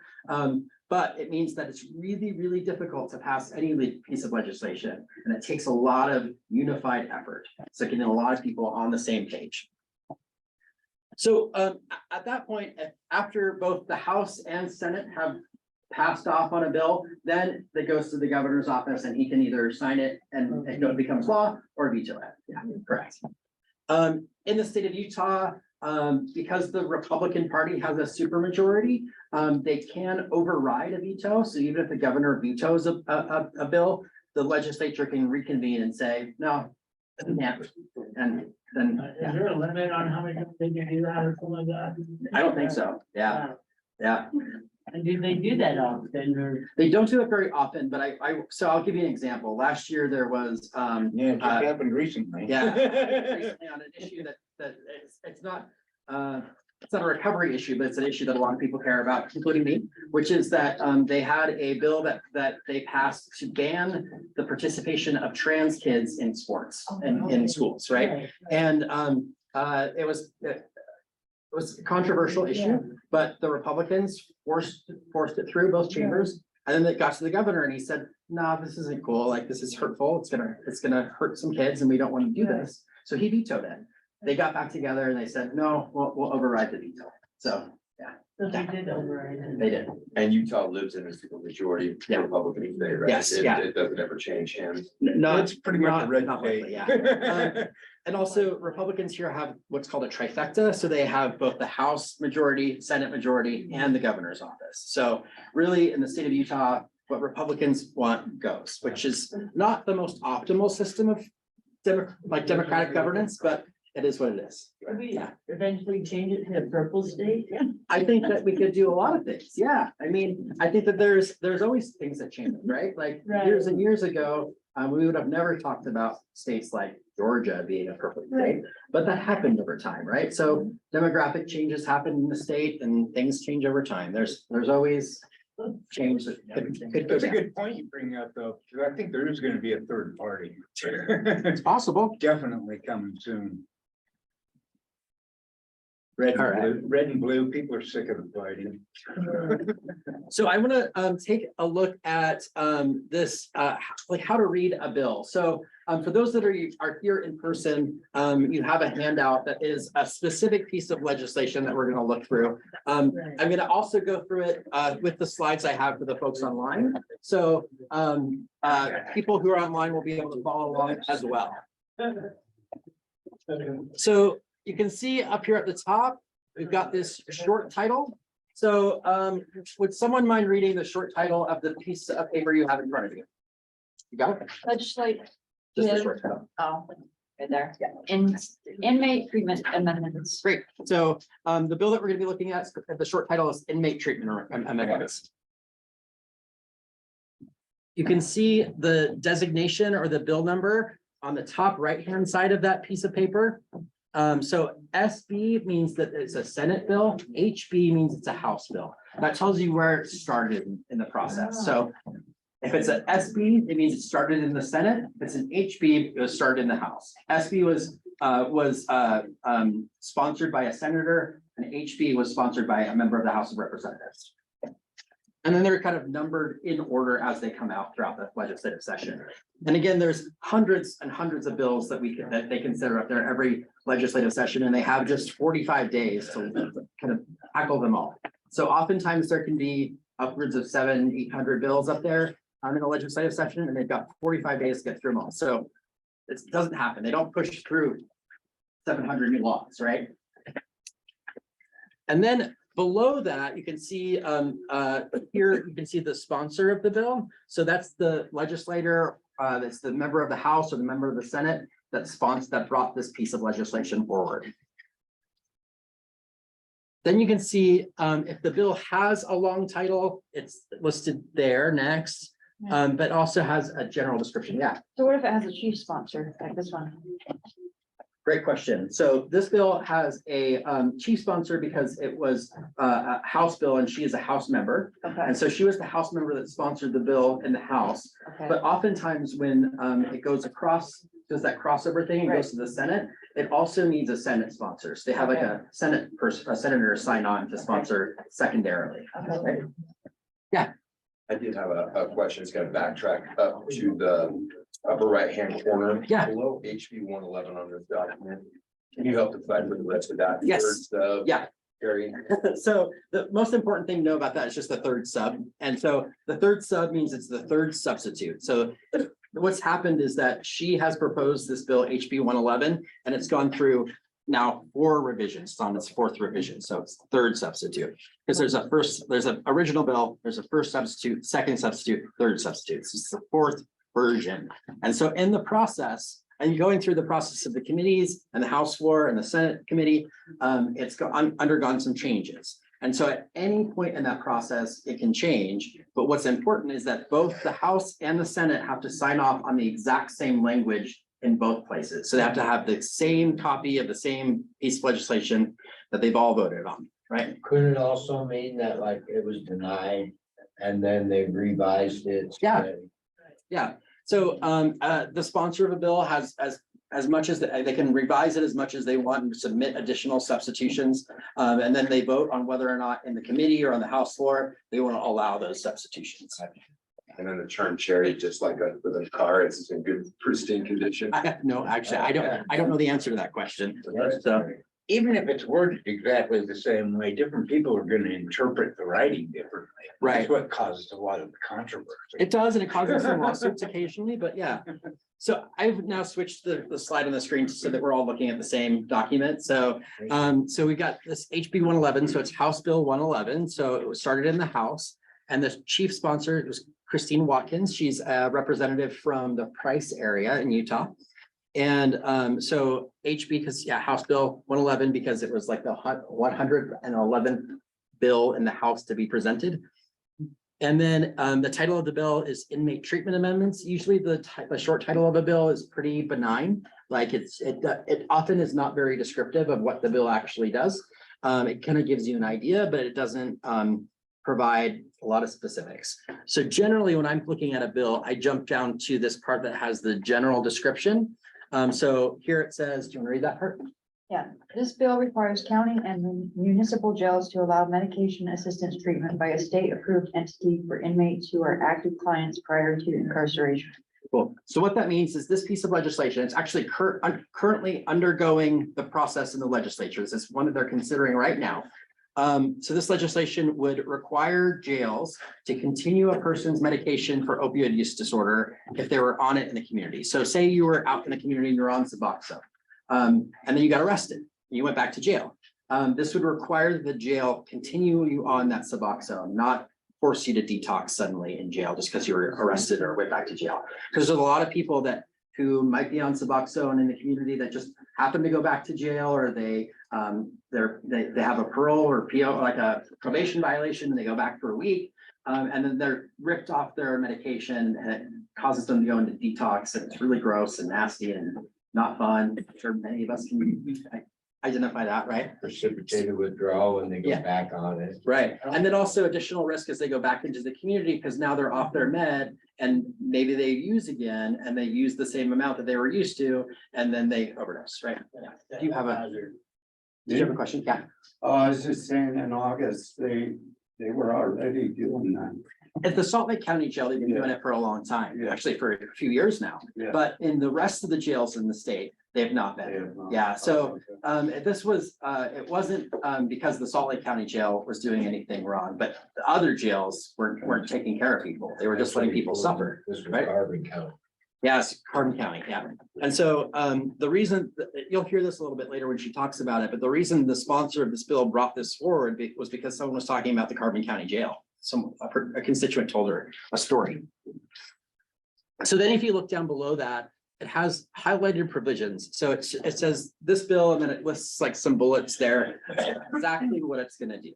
S2: But it means that it's really, really difficult to pass any piece of legislation, and it takes a lot of unified effort. So getting a lot of people on the same page. So at that point, after both the House and Senate have passed off on a bill, then it goes to the governor's office, and he can either sign it and it becomes law or veto it. Yeah, correct. In the state of Utah, because the Republican Party has a supermajority, they can override a veto. So even if the governor vetoes a bill, the legislature can reconvene and say, no, it can't. And then
S5: Is there a limit on how many they can do that or something like that?
S2: I don't think so. Yeah, yeah.
S5: And do they do that often or?
S2: They don't do it very often, but so I'll give you an example. Last year there was,
S8: Yeah, it just happened recently.
S2: yeah, recently on an issue that it's not a recovery issue, but it's an issue that a lot of people care about, including me, which is that they had a bill that they passed to ban the participation of trans kids in sports and in schools, right? And it was a controversial issue, but the Republicans forced it through both chambers. And then it got to the governor and he said, no, this isn't cool. Like, this is hurtful. It's gonna hurt some kids and we don't want to do this. So he vetoed it. They got back together and they said, no, we'll override the veto. So,
S5: So they did override it.
S2: they did.
S4: And Utah lives in a super majority
S2: Yeah.
S4: Republican state, right?
S2: Yes,
S4: It-
S2: yeah.
S4: It doesn't ever change hands.
S2: No,
S8: It's pretty much a red
S2: not
S8: state.
S2: likely, yeah. And also Republicans here have what's called a trifecta. So they have both the House majority, Senate majority, and the governor's office. So really in the state of Utah, what Republicans want goes, which is not the most optimal system of democratic governance, but it is what it is.
S5: Could we
S2: Yeah.
S5: eventually change it to a purple state? Yeah.
S2: I think that we could do a lot of things. Yeah, I mean, I think that there's always things that change, right? Like years and years ago, we would have never talked about states like Georgia being a perfect state, but that happened over time, right? So demographic changes happen in the state and things change over time. There's always change that could go
S8: That's a
S2: down.
S8: good point you bring up though, because I think there is gonna be a third party.
S2: It's possible.
S8: Definitely coming soon. Red
S2: All
S8: and
S2: right.
S8: blue, red and blue, people are sick of the fighting.
S2: So I want to take a look at this, like how to read a bill. So for those that are here in person, you have a handout that is a specific piece of legislation that we're going to look through. I'm going to also go through it with the slides I have for the folks online. So people who are online will be able to follow along as well. So you can see up here at the top, we've got this short title. So would someone mind reading the short title of the piece of paper you have in front of you? You got it?
S13: Legislate,
S2: Just the short title.
S13: oh, right there, inmate treatment amendments.
S2: Great. So the bill that we're going to be looking at, the short title is inmate treatment amendments. You can see the designation or the bill number on the top right-hand side of that piece of paper. So SB means that it's a Senate bill, HB means it's a House bill. That tells you where it started in the process. So if it's an SB, it means it started in the Senate. If it's an HB, it was started in the House. SB was sponsored by a senator, and HB was sponsored by a member of the House of Representatives. And then they're kind of numbered in order as they come out throughout the legislative session. And again, there's hundreds and hundreds of bills that they consider up there every legislative session, and they have just 45 days to kind of tackle them all. So oftentimes there can be upwards of 700-800 bills up there in a legislative session, and they've got 45 days to get through them all. So it doesn't happen. They don't push through 700 new laws, right? And then below that, you can see here, you can see the sponsor of the bill. So that's the legislator, that's the member of the House or the member of the Senate that brought this piece of legislation forward. Then you can see if the bill has a long title, it's listed there next, but also has a general description. Yeah.
S13: So what if it has a chief sponsor, like this one?
S2: Great question. So this bill has a chief sponsor because it was a House bill and she is a House member.
S13: Okay,
S2: And so she was the House member that sponsored the bill in the House.
S13: okay,
S2: But oftentimes when it goes across, does that crossover thing and goes to the Senate, it also needs a Senate sponsor. So they have like a Senate person, a senator sign on to sponsor secondarily.
S13: okay.
S4: I did have a question. It's gonna backtrack up to the upper right-hand corner.
S2: Yeah.
S4: Below HB 111 on this document. Can you help decipher the rest of that?
S2: Yes.
S4: Third,
S2: Yeah.
S4: Gary.
S2: So the most important thing to know about that is just the third sub. And so the third sub means it's the third substitute. So what's happened is that she has proposed this bill HB 111 and it's gone through now 4 revisions. It's on its 4th revision. So it's third substitute. Because there's an original bill, there's a first substitute, second substitute, third substitute. It's the 4th version. And so in the process, and going through the process of the committees and the House floor and the Senate committee, it's undergone some changes. And so at any point in that process, it can change. But what's important is that both the House and the Senate have to sign off on the exact same language in both places. So they have to have the same copy of the same piece of legislation that they've all voted on, right?
S7: Could it also mean that like it was denied and then they revised it?
S2: Yeah. Yeah, so the sponsor of a bill has as much as they can revise it as much as they want and submit additional substitutions. And then they vote on whether or not in the committee or on the House floor, they want to allow those substitutions.
S4: And then the term cherry, just like with a car, it's in good pristine condition.
S2: No, actually, I don't know the answer to that question. So,
S8: Even if it's worded exactly the same way, different people are gonna interpret the writing differently.
S2: right.
S8: That's what causes a lot of the controversy.
S2: It does, and it causes some lawsuits occasionally, but yeah. So I've now switched the slide on the screen so that we're all looking at the same document. So, so we got this HB 111, so it's House Bill 111. So it was started in the House, and the chief sponsor was Christine Watkins. She's a representative from the Price area in Utah. And so HB, because House Bill 111, because it was like the 111th bill in the House to be presented. And then the title of the bill is Inmate Treatment Amendments. Usually the short title of a bill is pretty benign. Like it often is not very descriptive of what the bill actually does. It kind of gives you an idea, but it doesn't provide a lot of specifics. So generally, when I'm looking at a bill, I jump down to this part that has the general description. So here it says, do you want to read that part?
S13: Yeah, this bill requires county and municipal jails to allow medication assistance treatment by a state-approved entity for inmates who are active clients prior to incarceration.
S2: Cool. So what that means is this piece of legislation, it's actually currently undergoing the process in the legislature. This is one that they're considering right now. So this legislation would require jails to continue a person's medication for opioid use disorder if they were on it in the community. So say you were out in the community and you're on Suboxone, and then you got arrested, and you went back to jail. This would require the jail continue you on that Suboxone, not force you to detox suddenly in jail just because you were arrested or went back to jail. Because there's a lot of people who might be on Suboxone in the community that just happen to go back to jail, or they have a parole or PO, like a probation violation, and they go back for a week, and then they're ripped off their medication, and it causes them to go into detox, and it's really gross and nasty and not fun. I'm sure many of us can identify that, right?
S7: Precipitated withdrawal when they go
S2: Yeah.
S7: back on it.
S2: Right, and then also additional risk as they go back into the community, because now they're off their med and maybe they use again and they use the same amount that they were used to, and then they overdose, right? Do you have did you have a question? Yeah.
S14: I was just saying in August, they were already doing that.
S2: At the Salt Lake County Jail, they've been doing it for a long time, actually for a few years now.
S14: Yeah.
S2: But in the rest of the jails in the state, they've not been. Yeah, so this was, it wasn't because the Salt Lake County Jail was doing anything wrong, but the other jails weren't taking care of people. They were just letting people suffer.
S7: This was
S2: right?
S7: Carbon County.
S2: Yes, Carbon County, yeah. And so the reason, you'll hear this a little bit later when she talks about it, but the reason the sponsor of this bill brought this forward was because someone was talking about the Carbon County Jail. A constituent told her a story. So then if you look down below that, it has highlighted provisions. So it says this bill, and then it lists like some bullets there, exactly what it's going to do.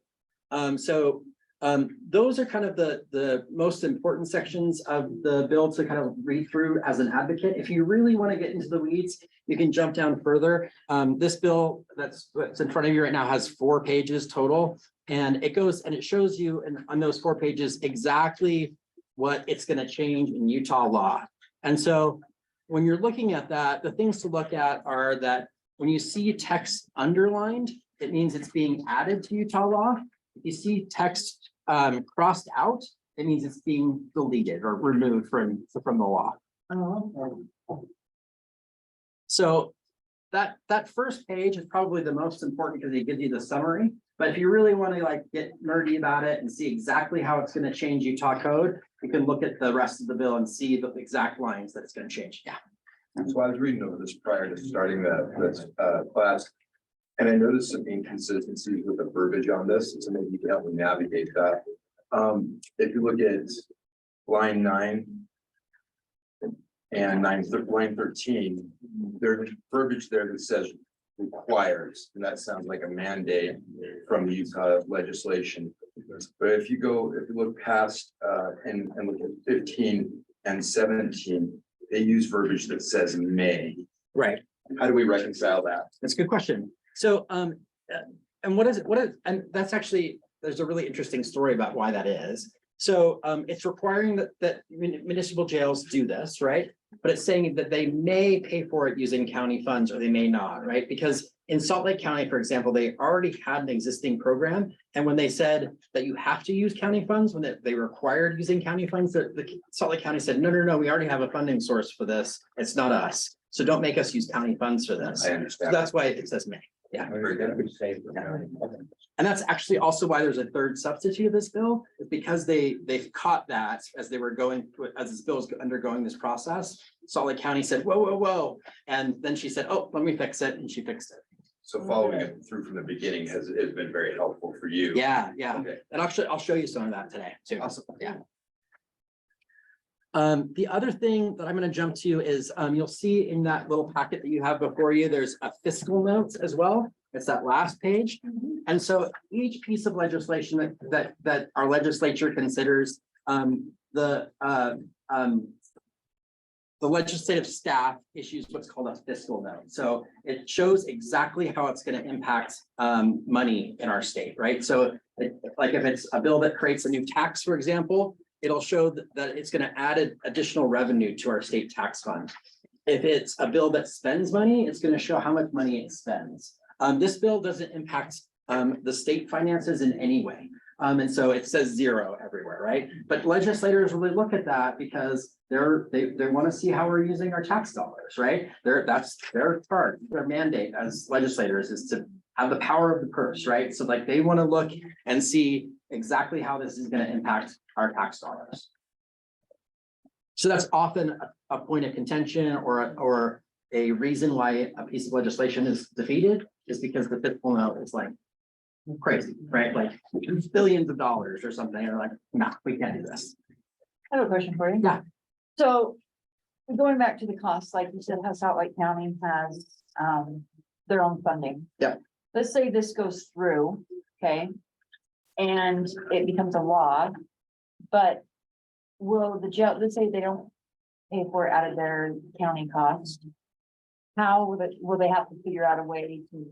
S2: Those are kind of the most important sections of the bill to kind of read through as an advocate. If you really want to get into the weeds, you can jump down further. This bill that's in front of you right now has 4 pages total, and it goes and it shows you on those 4 pages exactly what it's going to change in Utah law. And so when you're looking at that, the things to look at are that when you see text underlined, it means it's being added to Utah law. If you see text crossed out, it means it's being deleted or removed from the law. So that first page is probably the most important because it gives you the summary. But if you really want to like get nerdy about it and see exactly how it's going to change Utah code, you can look at the rest of the bill and see the exact lines that it's going to change. Yeah.
S4: So I was reading over this prior to starting this class, and I noticed some inconsistencies with the verbiage on this, so maybe you can help me navigate that. If you look at line 9 and line 13, there's verbiage there that says requires, and that sounds like a mandate from the Utah legislation. But if you look past and look at 15 and 17, they use verbiage that says may.
S2: Right.
S4: How do we reconcile that?
S2: That's a good question. So, and and that's actually, there's a really interesting story about why that is. So it's requiring that municipal jails do this, right? But it's saying that they may pay for it using county funds or they may not, right? Because in Salt Lake County, for example, they already had an existing program. And when they said that you have to use county funds, when they required using county funds, the Salt Lake County said, no, we already have a funding source for this. It's not us. So don't make us use county funds for this.
S4: I
S2: So
S4: understand.
S2: that's why it says may. Yeah.
S7: Very good.
S2: And that's actually also why there's a third substitute of this bill, is because they've caught that as they were going, as this bill is undergoing this process. Salt Lake County said, whoa. And then she said, oh, let me fix it. And she fixed it.
S4: So following it through from the beginning has been very helpful for you.
S2: Yeah.
S4: Okay.
S2: And actually, I'll show you some of that today too. Awesome. Yeah. The other thing that I'm going to jump to is you'll see in that little packet that you have before you, there's a fiscal notes as well. It's that last page. And so each piece of legislation that our legislature considers, the legislative staff issues what's called a fiscal note. So it shows exactly how it's going to impact money in our state, right? So like if it's a bill that creates a new tax, for example, it'll show that it's going to add additional revenue to our state tax fund. If it's a bill that spends money, it's going to show how much money it spends. This bill doesn't impact the state finances in any way. And so it says zero everywhere, right? But legislators really look at that because they want to see how we're using our tax dollars, right? That's their part, their mandate as legislators is to have the power of the purse, right? So like they want to look and see exactly how this is going to impact our tax dollars. So that's often a point of contention or a reason why a piece of legislation is defeated is because the fiscal note is like crazy, right? Like billions of dollars or something. They're like, nah, we can't do this.
S13: I have a question for you.
S2: Yeah.
S13: So going back to the costs, like you said, how Salt Lake County has their own funding.
S2: Yeah.
S13: Let's say this goes through, okay, and it becomes a law, but will the jail, let's say they don't pay for it out of their county cost, how will they have to figure out a way to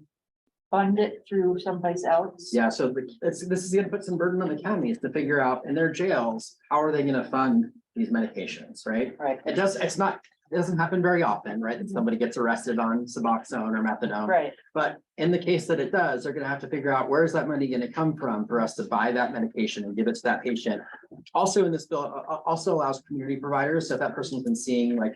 S13: fund it through someplace else?
S2: Yeah, so this is gonna put some burden on the counties to figure out in their jails, how are they gonna fund these medications, right?
S13: Right.
S2: It doesn't happen very often, right? That somebody gets arrested on Suboxone or methadone.
S13: Right.
S2: But in the case that it does, they're gonna have to figure out where's that money gonna come from for us to buy that medication and give it to that patient. Also in this bill, also allows community providers, so if that person's been seeing like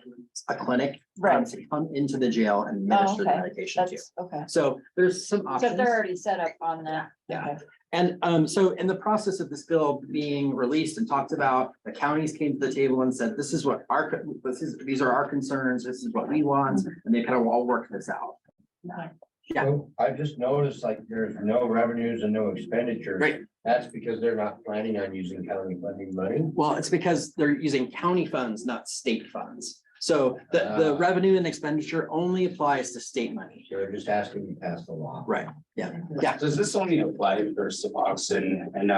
S2: a clinic.
S13: Right.
S2: To come into the jail and administer the
S13: okay.
S2: medication too.
S13: That's okay.
S2: So there's some
S13: So
S2: options.
S13: they're already set up on that.
S2: Yeah.
S13: Okay.
S2: And so in the process of this bill being released and talked about, the counties came to the table and said, this is what these are our concerns, this is what we want, and they kind of all work this out. Yeah.
S7: So I just noticed like there's no revenues and no expenditures.
S2: Right.
S7: That's because they're not planning on using county funding money.
S2: Well, it's because they're using county funds, not state funds. So the revenue and expenditure only applies to state money.
S7: So they're just asking to pass the law.
S2: Right, yeah, yeah.
S3: Does this only apply for Suboxone and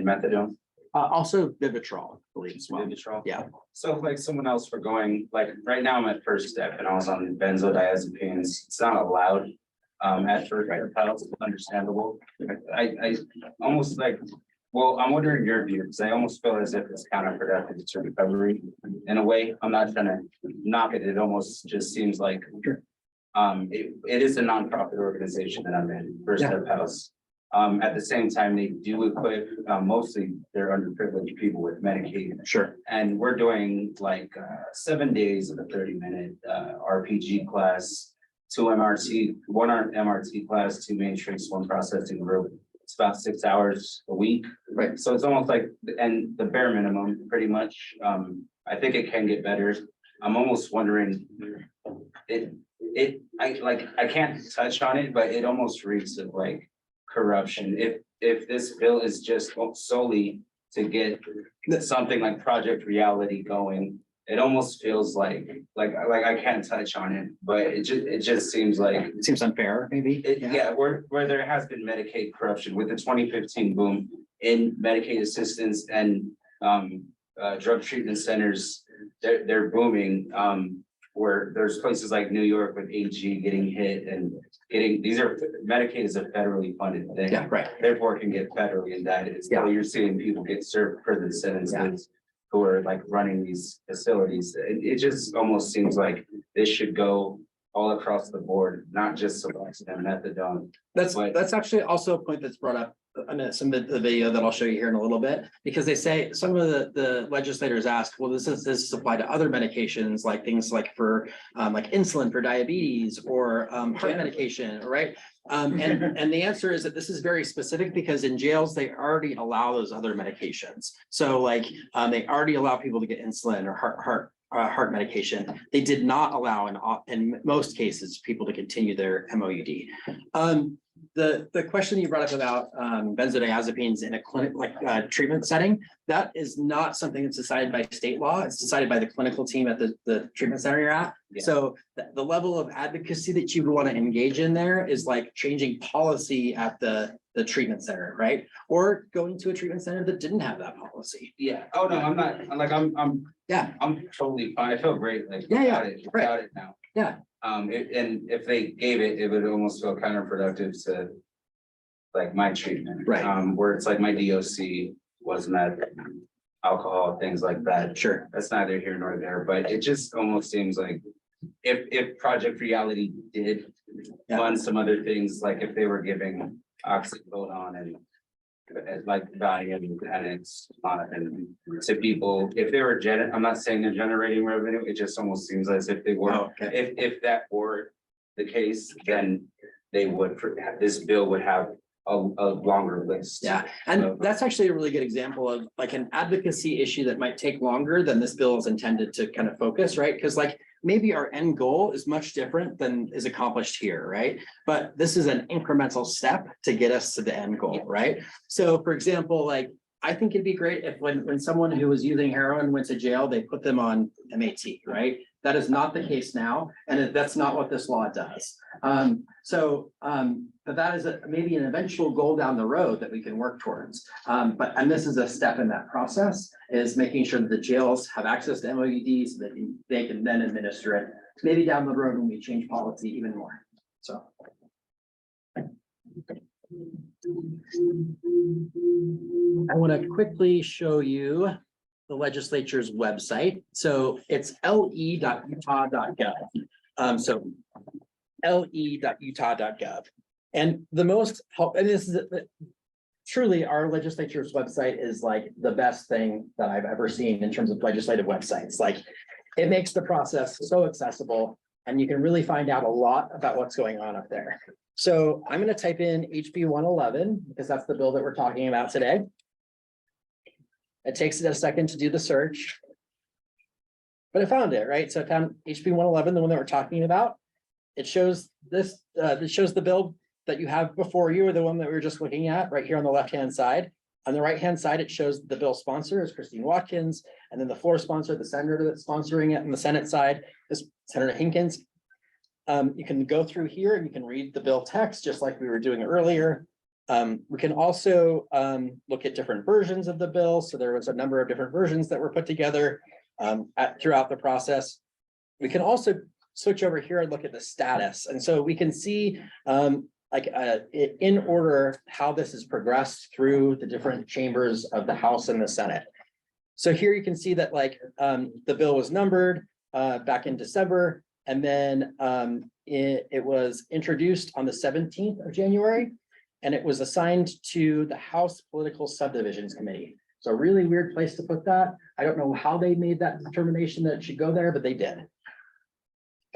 S3: methadone?
S2: Also Vivitrol, I believe as well.
S3: Vivitrol?
S2: Yeah.
S3: So if like someone else for going, like right now I'm at First Step and I was on benzodiazepines, it's not allowed. At first, right, it's understandable. I almost like, well, I'm wondering your view, because I almost feel as if it's counterproductive to recovery. In a way, I'm not trying to knock it, it almost just seems like. It is a nonprofit organization that I'm in, First Step House. At the same time, they do equip, mostly they're underprivileged people with Medicaid.
S2: Sure.
S3: And we're doing like 7 days of a 30-minute RPG class, one MRT class, 2 matrix, 1 processing group. It's about 6 hours a week.
S2: Right.
S3: So it's almost like, and the bare minimum, pretty much. I think it can get better. I'm almost wondering, I can't touch on it, but it almost reeks of like corruption. If this bill is just solely to get something like Project Reality going, it almost feels like I can't touch on it, but it just seems like
S2: It seems unfair, maybe.
S3: yeah, where there has been Medicaid corruption with the 2015 boom in Medicaid assistance and drug treatment centers, they're booming. where there's places like New York with AG getting hit and Medicaid is a federally funded thing.
S2: Yeah, right.
S3: Therefore it can get federally indicted. So you're seeing people get served prison sentences who are like running these facilities. It just almost seems like this should go all across the board, not just Suboxone and methadone.
S2: That's actually also a point that's brought up. I'm gonna submit the video that I'll show you here in a little bit, because they say some of the legislators ask, well, this apply to other medications, like things like for like insulin for diabetes or heart medication, right? And the answer is that this is very specific because in jails, they already allow those other medications. So like they already allow people to get insulin or heart medication. They did not allow in most cases people to continue their MOUD. The question you brought up about benzodiazepines in a clinic like treatment setting, that is not something that's decided by state law. It's decided by the clinical team at the treatment center you're at.
S3: Yeah.
S2: So the level of advocacy that you would want to engage in there is like changing policy at the treatment center, right? Or going to a treatment center that didn't have that policy.
S3: Yeah. Oh, no, I'm not, I'm totally fine. I feel great, like, without it now.
S2: Yeah.
S3: And if they gave it, it would almost feel counterproductive to like my treatment.
S2: Right.
S3: Where it's like my DOC was meth, alcohol, things like that.
S2: Sure.
S3: That's neither here nor there, but it just almost seems like if Project Reality did fund some other things, like if they were giving oxycodone and like Valium and it's and to people, if they were I'm not saying they're generating revenue, it just almost seems as if they were. If that were the case, then they would, this bill would have a longer list.
S2: Yeah, and that's actually a really good example of like an advocacy issue that might take longer than this bill is intended to kind of focus, right? Because like maybe our end goal is much different than is accomplished here, right? But this is an incremental step to get us to the end goal, right? So for example, like I think it'd be great if when someone who was using heroin went to jail, they put them on MAT, right? That is not the case now, and that's not what this law does. But that is maybe an eventual goal down the road that we can work towards. And this is a step in that process, is making sure that the jails have access to MOUDs so that they can then administer it, maybe down the road when we change policy even more. So. I want to quickly show you the legislature's website. So it's le.utah.gov. So le.utah.gov. And the most help, and this is truly our legislature's website is like the best thing that I've ever seen in terms of legislative websites. Like it makes the process so accessible and you can really find out a lot about what's going on up there. So I'm going to type in HB 111 because that's the bill that we're talking about today. It takes it a second to do the search, but I found it, right? So I found HB 111, the one that we're talking about. It shows this, it shows the bill that you have before you, or the one that we were just looking at right here on the left-hand side. On the right-hand side, it shows the bill sponsor is Christine Watkins, and then the floor sponsor, the senator that's sponsoring it on the Senate side is Senator Hinkins. You can go through here and you can read the bill text just like we were doing earlier. We can also look at different versions of the bill. So there was a number of different versions that were put together throughout the process. We can also switch over here and look at the status. And so we can see in order how this has progressed through the different chambers of the House and the Senate. So here you can see that the bill was numbered back in December, and then it was introduced on the 17th of January. And it was assigned to the House Political Subdivisions Committee. So a really weird place to put that. I don't know how they made that determination that it should go there, but they did.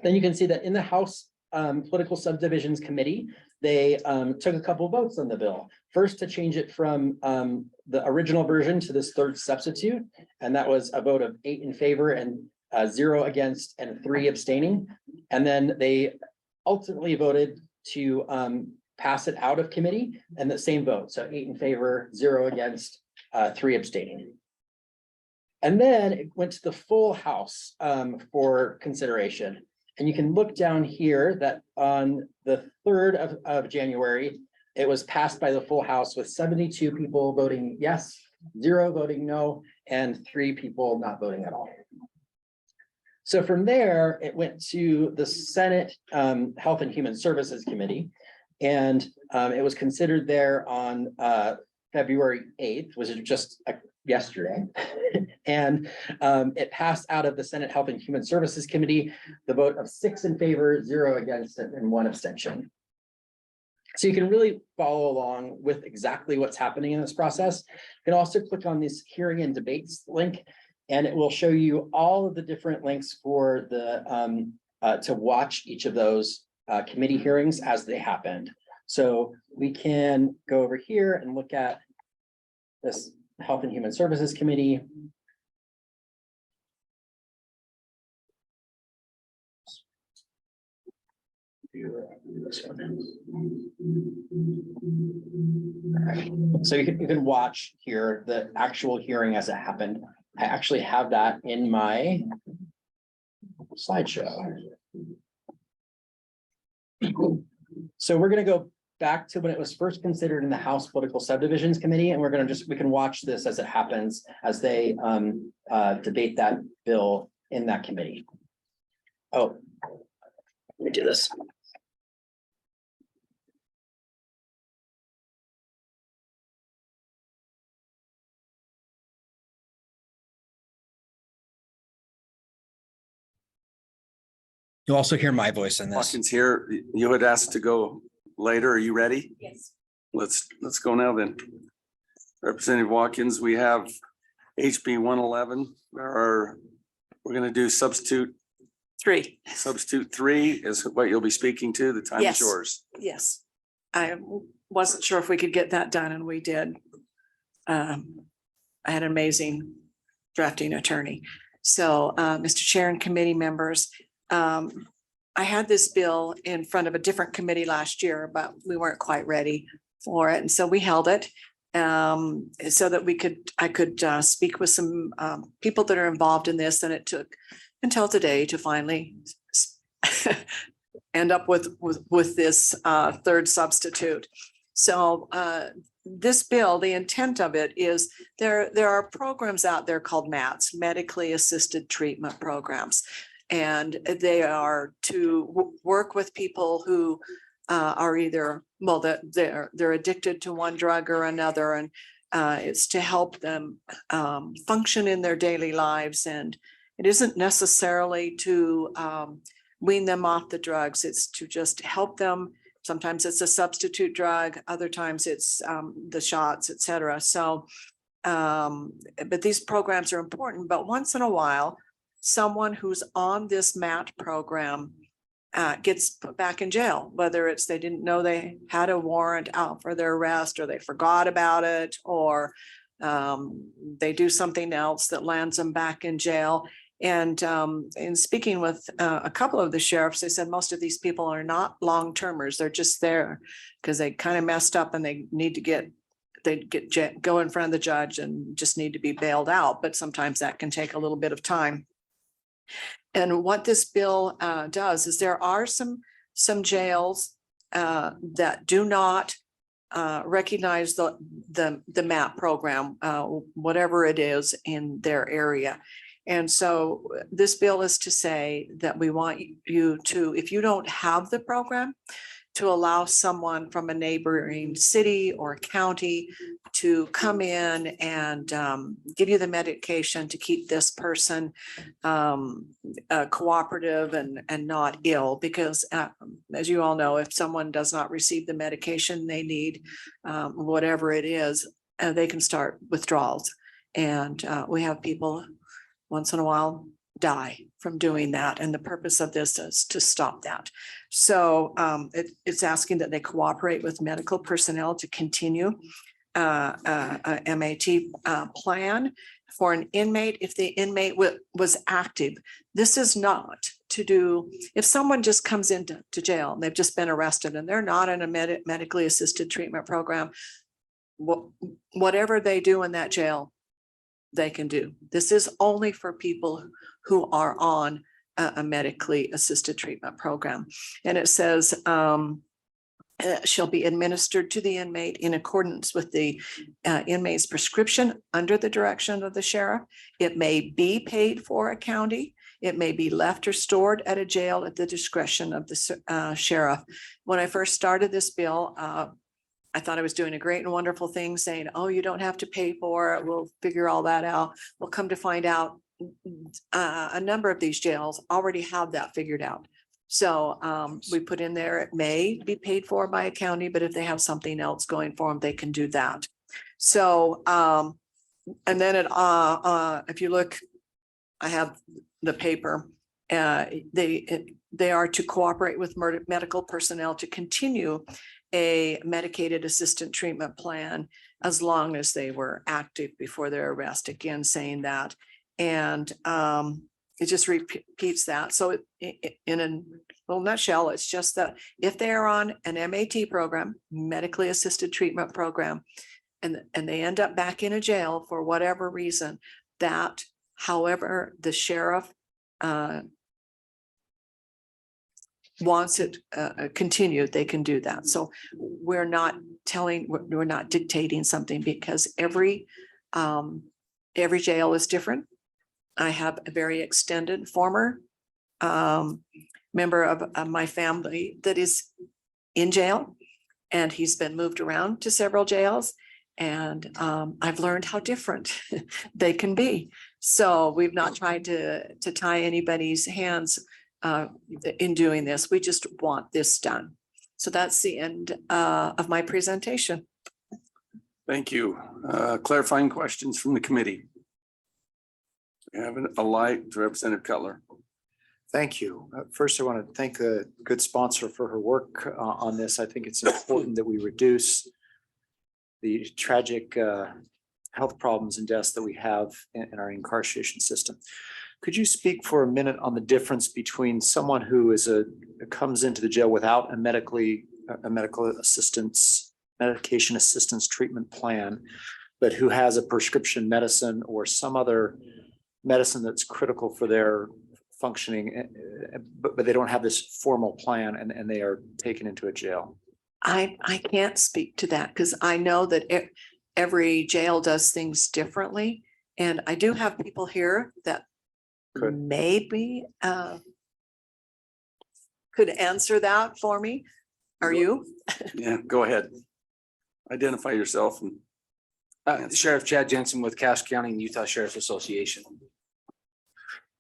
S2: Then you can see that in the House Political Subdivisions Committee, they took a couple of votes on the bill. First, to change it from the original version to this third substitute. And that was a vote of 8 in favor and 0 against and 3 abstaining. And then they ultimately voted to pass it out of committee, and the same vote. So 8 in favor, 0 against, 3 abstaining. And then it went to the full House for consideration. And you can look down here that on the 3rd of January, it was passed by the full House with 72 people voting yes, 0 voting no, and 3 people not voting at all. So from there, it went to the Senate Health and Human Services Committee. And it was considered there on February 8th, was just yesterday. And it passed out of the Senate Health and Human Services Committee, the vote of 6 in favor, 0 against it, and 1 abstention. So you can really follow along with exactly what's happening in this process. You can also click on this hearing and debates link, and it will show you all of the different links for the to watch each of those committee hearings as they happened. So we can go over here and look at this Health and Human Services Committee. So you can watch here the actual hearing as it happened. I actually have that in my slideshow. So we're going to go back to when it was first considered in the House Political Subdivisions Committee, and we can watch this as it happens as they debate that bill in that committee. Oh, let me do this. You'll also hear my voice in this.
S15: Watkins here. You had asked to go later. Are you ready?
S6: Yes.
S15: Let's go now then. Representative Watkins, we have HB 111. We're going to do substitute
S16: 3.
S15: Substitute 3 is what you'll be speaking to. The time is
S16: Yes.
S15: yours.
S16: Yes. I wasn't sure if we could get that done, and we did. I had an amazing drafting attorney. So, Mr. Chair and committee members, I had this bill in front of a different committee last year, but we weren't quite ready for it. And so we held it so that I could speak with some people that are involved in this. And it took until today to finally end up with this third substitute. So this bill, the intent of it is there are programs out there called MATs, medically assisted treatment programs. And they are to work with people who are either, well, they're addicted to one drug or another, and it's to help them function in their daily lives. And it isn't necessarily to wean them off the drugs. It's to just help them. Sometimes it's a substitute drug, other times it's the shots, et cetera. So, but these programs are important, but once in a while, someone who's on this MAT program gets put back in jail, whether it's they didn't know they had a warrant out for their arrest, or they forgot about it, or they do something else that lands them back in jail. And in speaking with a couple of the sheriffs, they said most of these people are not long-termers. They're just there because they kind of messed up and they need to go in front of the judge and just need to be bailed out. But sometimes that can take a little bit of time. And what this bill does is there are some jails that do not recognize the MAP program, whatever it is in their area. And so this bill is to say that we want you to, if you don't have the program, to allow someone from a neighboring city or county to come in and give you the medication to keep this person cooperative and not ill. Because as you all know, if someone does not receive the medication they need, whatever it is, they can start withdrawals. And we have people once in a while die from doing that. And the purpose of this is to stop that. So it's asking that they cooperate with medical personnel to continue a MAT plan for an inmate if the inmate was active. This is not to do, if someone just comes into jail and they've just been arrested and they're not in a medically assisted treatment program, whatever they do in that jail, they can do. This is only for people who are on a medically assisted treatment program. And it says shall be administered to the inmate in accordance with the inmate's prescription under the direction of the sheriff. It may be paid for a county. It may be left or stored at a jail at the discretion of the sheriff. When I first started this bill, I thought I was doing a great and wonderful thing saying, oh, you don't have to pay for it. We'll figure all that out. We'll come to find out a number of these jails already have that figured out. So we put in there, it may be paid for by a county, but if they have something else going for them, they can do that. So and then if you look, I have the paper, they are to cooperate with medical personnel to continue a medicated assistant treatment plan as long as they were active before their arrest, again, saying that. And it just repeats that. So in a little nutshell, it's just that if they are on an MAT program, medically assisted treatment program, and they end up back in a jail for whatever reason, that however the sheriff wants it continued, they can do that. So we're not dictating something, because every jail is different. I have a very extended former member of my family that is in jail, and he's been moved around to several jails, and I've learned how different they can be. So we've not tried to tie anybody's hands in doing this. We just want this done. So that's the end of my presentation.
S15: Thank you. Clarifying questions from the committee. We have a light to Representative Cutler.
S17: Thank you. First, I want to thank a good sponsor for her work on this. I think it's important that we reduce the tragic health problems and deaths that we have in our incarceration system. Could you speak for a minute on the difference between someone who comes into the jail without a medical assistance, medication assistance treatment plan, but who has a prescription medicine or some other medicine that's critical for their functioning, but they don't have this formal plan, and they are taken into a jail?
S16: I can't speak to that, because I know that every jail does things differently. And I do have people here that maybe could answer that for me. Are you?
S15: Yeah, go ahead. Identify yourself. And
S18: Sheriff Chad Jensen with Cass County and Utah Sheriff's Association.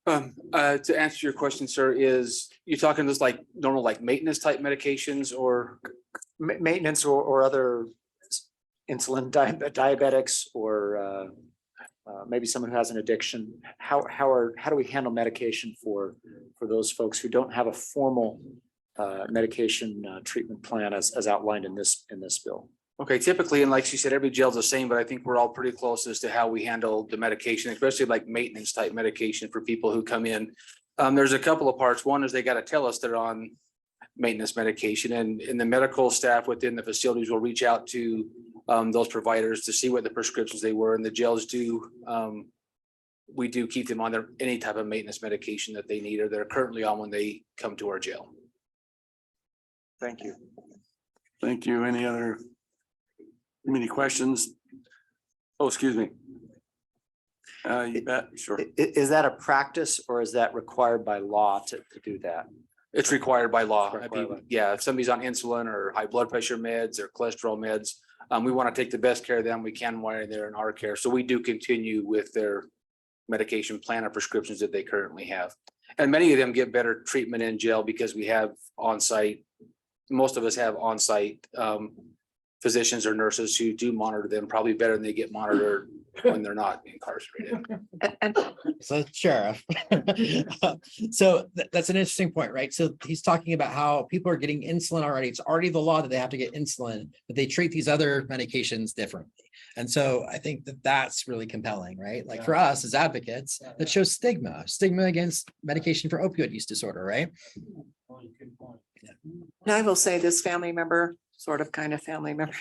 S18: To answer your question, sir, is you talking this like normal, like maintenance type medications, or
S17: Maintenance or other insulin diabetics, or maybe someone who has an addiction? How do we handle medication for those folks who don't have a formal medication treatment plan as outlined in this bill?
S18: Okay, typically, and like she said, every jail's the same, but I think we're all pretty close as to how we handle the medication, especially like maintenance type medication for people who come in. There's a couple of parts. One is they got to tell us they're on maintenance medication, and the medical staff within the facilities will reach out to those providers to see what the prescriptions they were, and the jails do. We do keep them on any type of maintenance medication that they need or they're currently on when they come to our jail.
S17: Thank you.
S15: Thank you. Any other committee questions? Oh, excuse me. You bet. Sure.
S17: Is that a practice, or is that required by law to do that?
S18: It's required by law. Yeah, if somebody's on insulin or high blood pressure meds or cholesterol meds, we want to take the best care of them we can while they're in our care. So we do continue with their medication plan or prescriptions that they currently have. And many of them get better treatment in jail because we have on-site, most of us have on-site physicians or nurses who do monitor them probably better than they get monitored when they're not incarcerated.
S19: So Sheriff, so that's an interesting point, right? So he's talking about how people are getting insulin already. It's already the law that they have to get insulin, but they treat these other medications differently. And so I think that that's really compelling, right? Like for us as advocates, that shows stigma against medication for opioid use disorder, right?
S16: And I will say this family member, sort of kind of family member,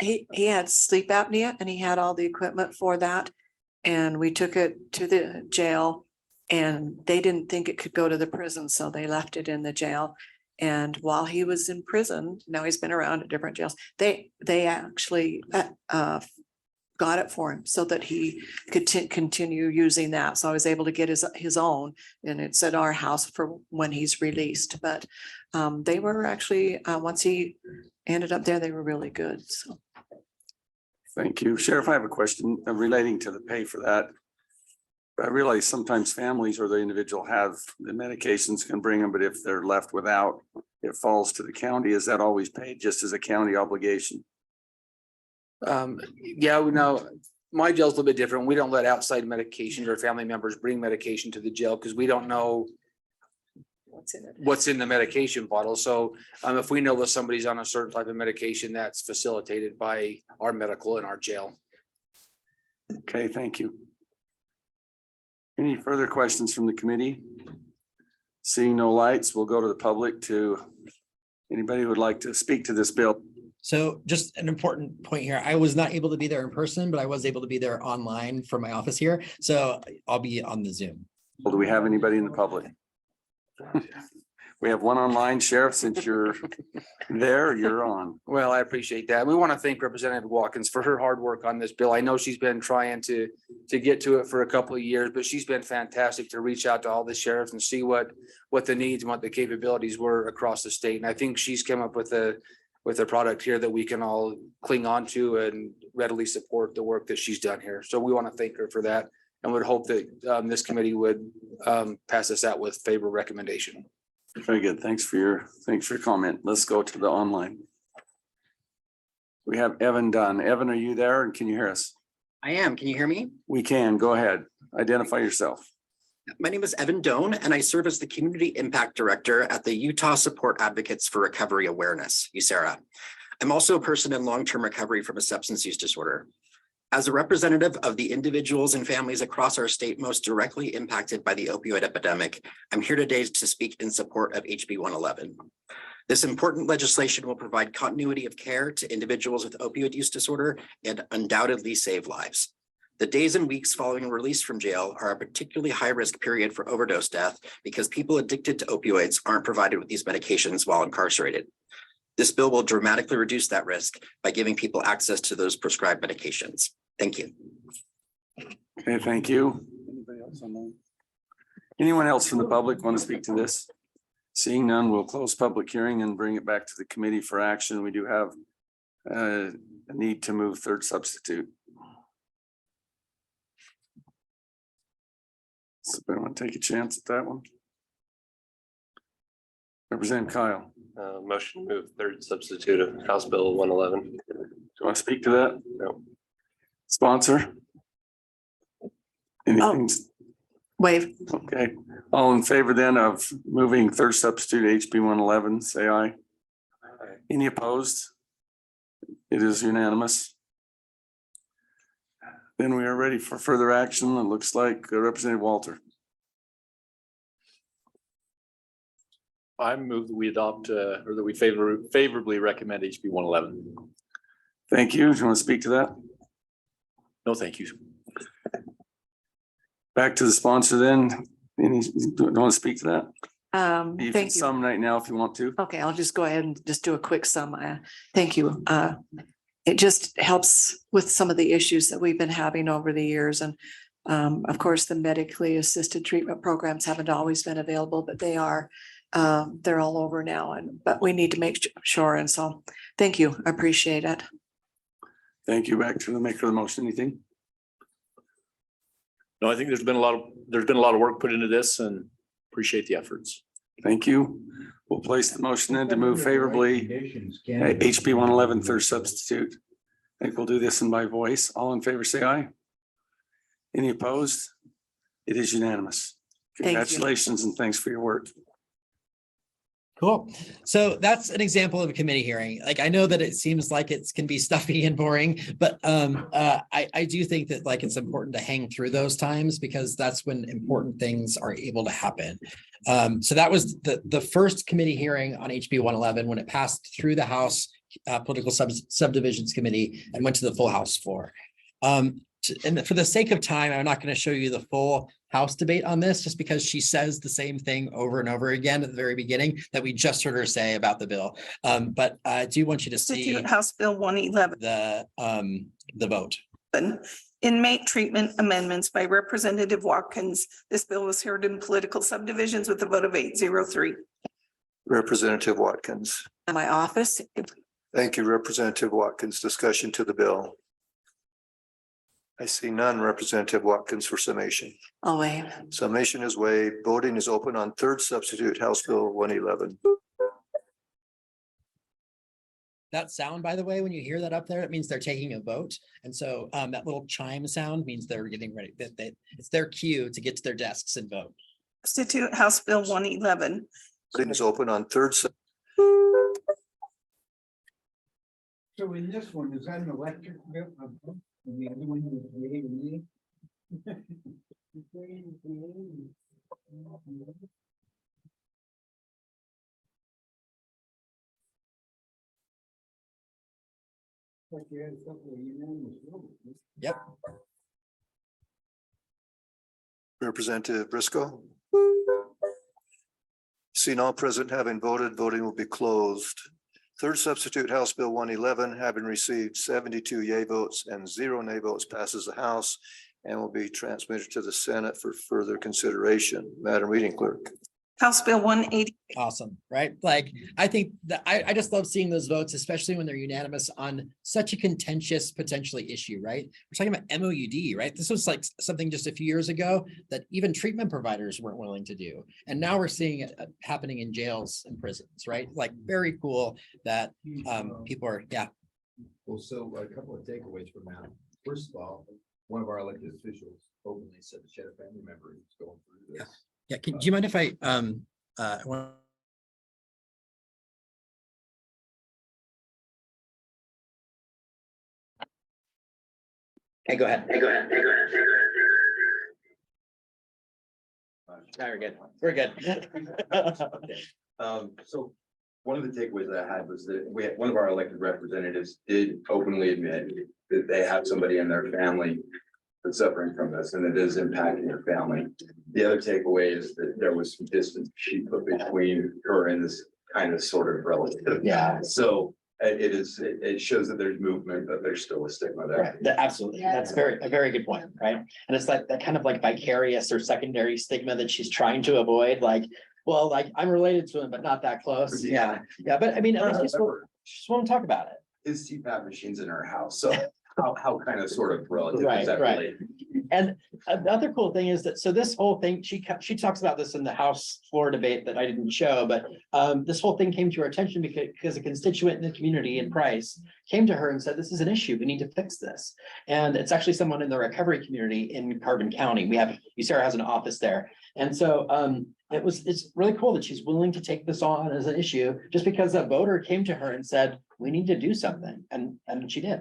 S16: he had sleep apnea and he had all the equipment for that. And we took it to the jail and they didn't think it could go to the prison. So they left it in the jail. And while he was in prison, now he's been around at different jails, they actually got it for him so that he could continue using that. So I was able to get his own, and it's at our house for when he's released. But they were actually, once he ended up there, they were really good. So.
S15: Thank you. Sheriff, I have a question relating to the pay for that. I realize sometimes families or the individual have the medications can bring them, but if they're left without, it falls to the county. Is that always paid just as a county obligation?
S18: Yeah, we know, my jail's a little bit different. We don't let outside medications or family members bring medication to the jail because we don't know what's in the medication bottle. So if we know that somebody's on a certain type of medication, that's facilitated by our medical in our jail.
S15: Okay, thank you. Any further questions from the committee? Seeing no lights, we'll go to the public. To anybody who would like to speak to this bill.
S19: So just an important point here. I was not able to be there in person, but I was able to be there online from my office here. So I'll be on the Zoom.
S15: Well, do we have anybody in the public? We have one online. Sheriff, since you're there, you're on.
S18: Well, I appreciate that. We want to thank Representative Watkins for her hard work on this bill. I know she's been trying to get to it for a couple of years, but she's been fantastic to reach out to all the sheriffs and see what the needs and what the capabilities were across the state. And I think she's come up with a product here that we can all cling on to and readily support the work that she's done here. So we want to thank her for that and would hope that this committee would pass this out with favorable recommendation.
S15: Very good. Thanks for your comment. Let's go to the online. We have Evan Dunn. Evan, are you there? And can you hear us?
S20: I am. Can you hear me?
S15: We can. Go ahead. Identify yourself.
S20: My name is Evan Doan, and I serve as the Community Impact Director at the Utah Support Advocates for Recovery Awareness, USARA. I'm also a person in long-term recovery from a substance use disorder. As a representative of the individuals and families across our state most directly impacted by the opioid epidemic, I'm here today to speak in support of HB 111. This important legislation will provide continuity of care to individuals with opioid use disorder and undoubtedly save lives. The days and weeks following release from jail are a particularly high-risk period for overdose death because people addicted to opioids aren't provided with these medications while incarcerated. This bill will dramatically reduce that risk by giving people access to those prescribed medications. Thank you.
S15: Okay, thank you. Anybody else online? Anyone else from the public want to speak to this? Seeing none, we'll close public hearing and bring it back to the committee for action. We do have a need to move third substitute. Somebody want to take a chance at that one? Representative Kyle.
S21: Motion to move third substitute of House Bill 111.
S15: Do you want to speak to that? No. Sponsor? Anything?
S16: Wave.
S15: Okay. All in favor then of moving third substitute HB 111, say aye. Any opposed? It is unanimous. Then we are ready for further action. It looks like Representative Walter.
S22: I move that we adopt or that we favorably recommend HB 111.
S15: Thank you. Do you want to speak to that?
S22: No, thank you.
S15: Back to the sponsor then. Any, don't want to speak to that? You can
S16: Thank you.
S15: sum right now if you want to.
S16: Okay, I'll just go ahead and just do a quick sum. Thank you. It just helps with some of the issues that we've been having over the years. And of course, the medically assisted treatment programs haven't always been available, but they are. They're all over now, but we need to make sure. And so thank you. I appreciate it.
S15: Thank you. Back to the maker of the motion. Anything?
S22: No, I think there's been a lot of work put into this and appreciate the efforts.
S15: Thank you. We'll place the motion in to move favorably. HB 111 third substitute. I think we'll do this in by voice. All in favor, say aye. Any opposed? It is unanimous.
S16: Thank you.
S15: Congratulations and thanks for your work.
S19: Cool. So that's an example of a committee hearing. Like, I know that it seems like it can be stuffy and boring, but I do think that like it's important to hang through those times because that's when important things are able to happen. So that was the first committee hearing on HB 111 when it passed through the House Political Subdivisions Committee and went to the full House floor. And for the sake of time, I'm not going to show you the full House debate on this just because she says the same thing over and over again at the very beginning that we just heard her say about the bill. But I do want you to see
S23: House Bill 111.
S19: The vote.
S1: 11, inmate treatment amendments by Representative Watkins. This bill was heard in political subdivisions with a vote of 803.
S12: Representative Watkins.
S1: In my office,
S12: Thank you, Representative Watkins. Discussion to the bill. I see none. Representative Watkins for summation.
S1: I'll waive.
S12: Summation is waived. Voting is open on third substitute House Bill 111.
S19: That sound, by the way, when you hear that up there, it means they're taking a vote. And so that little chime sound means they're getting ready, that it's their cue to get to their desks and vote.
S1: Substitute House Bill 111.
S12: Voting is open on third.
S8: So in this one, is that an electric bill? And the other one is yea or nay?
S19: Yep.
S12: Representative Briscoe. Seeing all present having voted, voting will be closed. Third substitute House Bill 111 having received 72 yea votes and 0 nay votes passes the House and will be transmitted to the Senate for further consideration. Madam Reading Clerk.
S1: House Bill 180.
S19: Awesome, right? Like, I think that I just love seeing those votes, especially when they're unanimous on such a contentious potentially issue, right? We're talking about MOUD, right? This was like something just a few years ago that even treatment providers weren't willing to do. And now we're seeing it happening in jails and prisons, right? Like, very cool that people are, yeah.
S12: Well, so a couple of takeaways from that. First of all, one of our elected officials openly said that she had a family member who's going through this.
S19: Yeah, do you mind if I
S2: Okay, go ahead. Very good. We're good.
S4: So one of the takeaways that I had was that one of our elected representatives did openly admit that they have somebody in their family that's suffering from this, and it is impacting their family. The other takeaway is that there was some distance she put between her and this kind of sort of relative.
S2: Yeah.
S4: So it shows that there's movement, but there's still a stigma there.
S2: Right, absolutely. That's a very good point, right? And it's like that kind of like vicarious or secondary stigma that she's trying to avoid, like, well, like I'm related to him, but not that close. Yeah, but I mean, at least just want to talk about it.
S4: His CPAP machine's in her house, so how kind of sort of relative
S2: Right,
S4: is that
S2: right.
S4: really?
S2: And the other cool thing is that, so this whole thing, she talks about this in the House floor debate that I didn't show, but this whole thing came to her attention because a constituent in the community in Price came to her and said, this is an issue, we need to fix this. And it's actually someone in the recovery community in Carbon County. Sarah has an office there. And so it's really cool that she's willing to take this on as an issue just because a voter came to her and said, we need to do something. And she did.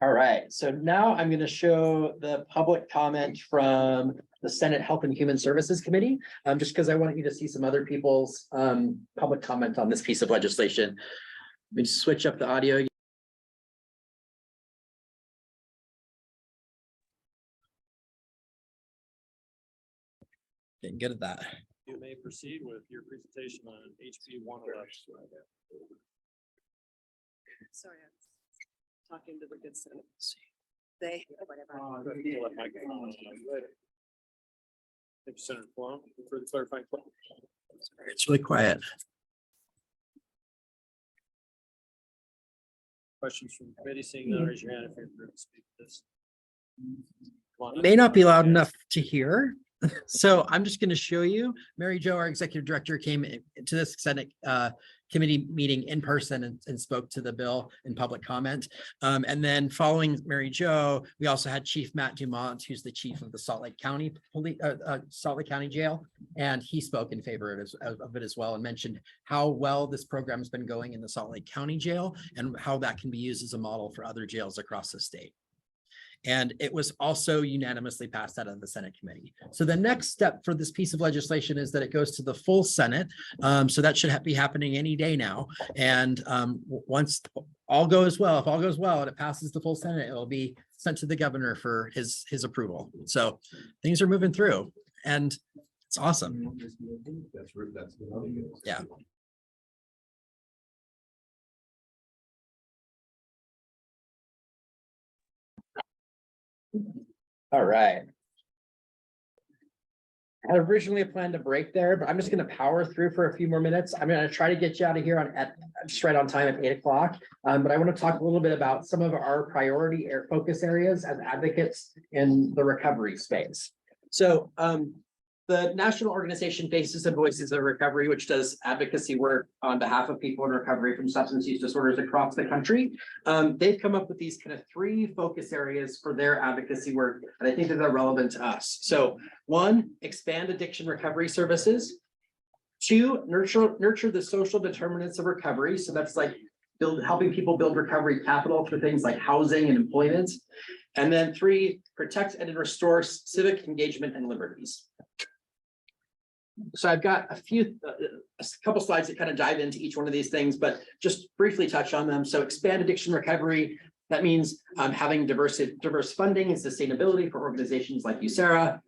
S2: All right, so now I'm going to show the public comment from the Senate Health and Human Services Committee, just because I want you to see some other people's public comment on this piece of legislation. Let me switch up the audio. Getting good at that.
S22: You may proceed with your presentation on HB 111.
S1: Sorry, I'm talking to the good Senate. They.
S22: Thank you, Senator Plum, for the clarifying.
S19: It's really quiet.
S22: Questions from the committee, seeing none, raise your hand if you're going to speak to this.
S19: May not be loud enough to hear. So I'm just going to show you. Mary Jo, our executive director, came to this Senate committee meeting in person and spoke to the bill in public comment. And then following Mary Jo, we also had Chief Matt Dumont, who's the chief of the Salt Lake County Jail. And he spoke in favor of it as well and mentioned how well this program has been going in the Salt Lake County Jail and how that can be used as a model for other jails across the state. And it was also unanimously passed out of the Senate committee. So the next step for this piece of legislation is that it goes to the full Senate. So that should be happening any day now. And once all goes well, if all goes well and it passes the full Senate, it will be sent to the governor for his approval. So things are moving through and it's awesome. Yeah. All right. I had originally planned to break there, but I'm just gonna power through for a few more minutes. I'm gonna try to get you out of here just right on time at 8 o'clock. But I want to talk a little bit about some of our priority focus areas as advocates in the recovery space. So the National Organization Faces and Voices of Recovery, which does advocacy work on behalf of people in recovery from substance use disorders across the country. They've come up with these kind of 3 focus areas for their advocacy work, and I think that they're relevant to us. So 1, expand addiction recovery services. 2, nurture the social determinants of recovery. So that's like helping people build recovery capital for things like housing and employment. And then 3, protect and restore civic engagement and liberties. So I've got a couple slides that kind of dive into each one of these things, but just briefly touch on them. So expand addiction recovery. That means having diverse funding and sustainability for organizations like USERRA.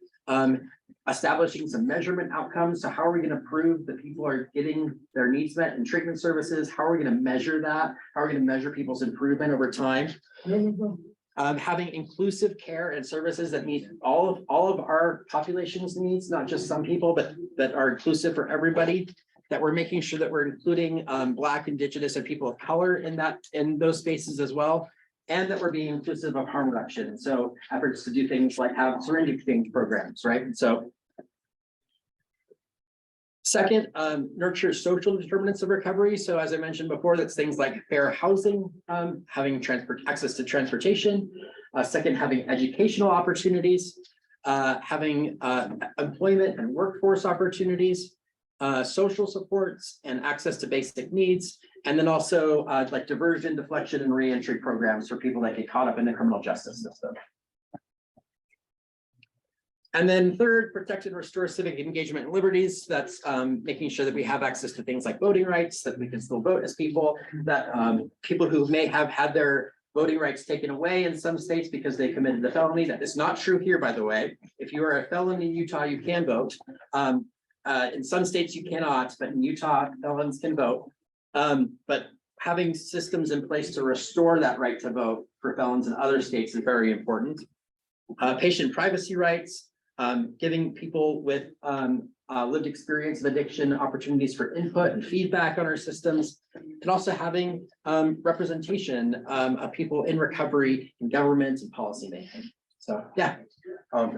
S19: Establishing some measurement outcomes. So how are we going to prove that people are getting their needs met in treatment services? How are we going to measure that? How are we going to measure people's improvement over time? Having inclusive care and services that meet all of our population's needs, not just some people, but that are inclusive for everybody. That we're making sure that we're including Black, Indigenous, and people of color in those spaces as well. And that we're being inclusive of harm reduction. So efforts to do things like have syringe exchange programs, right? And so second, nurture social determinants of recovery. So as I mentioned before, that's things like fair housing, having access to transportation. Second, having educational opportunities, having employment and workforce opportunities, social supports and access to basic needs. And then also like diversion, deflection, and reentry programs for people that get caught up in the criminal justice system. And then third, protect and restore civic engagement and liberties. That's making sure that we have access to things like voting rights, that we can still vote as people, that people who may have had their voting rights taken away in some states because they committed a felony. That is not true here, by the way. If you are a felon in Utah, you can vote. In some states you cannot, but in Utah, felons can vote. But having systems in place to restore that right to vote for felons in other states is very important. Patient privacy rights, giving people with lived experience of addiction opportunities for input and feedback on our systems, and also having representation of people in recovery in government and policy making. So, yeah.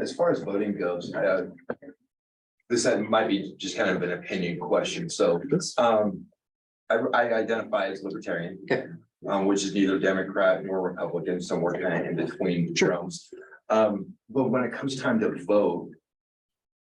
S4: As far as voting goes, this might be just kind of an opinion question. So, I identify as libertarian, which is neither Democrat nor Republican, somewhere kind of in between realms. But when it comes time to vote,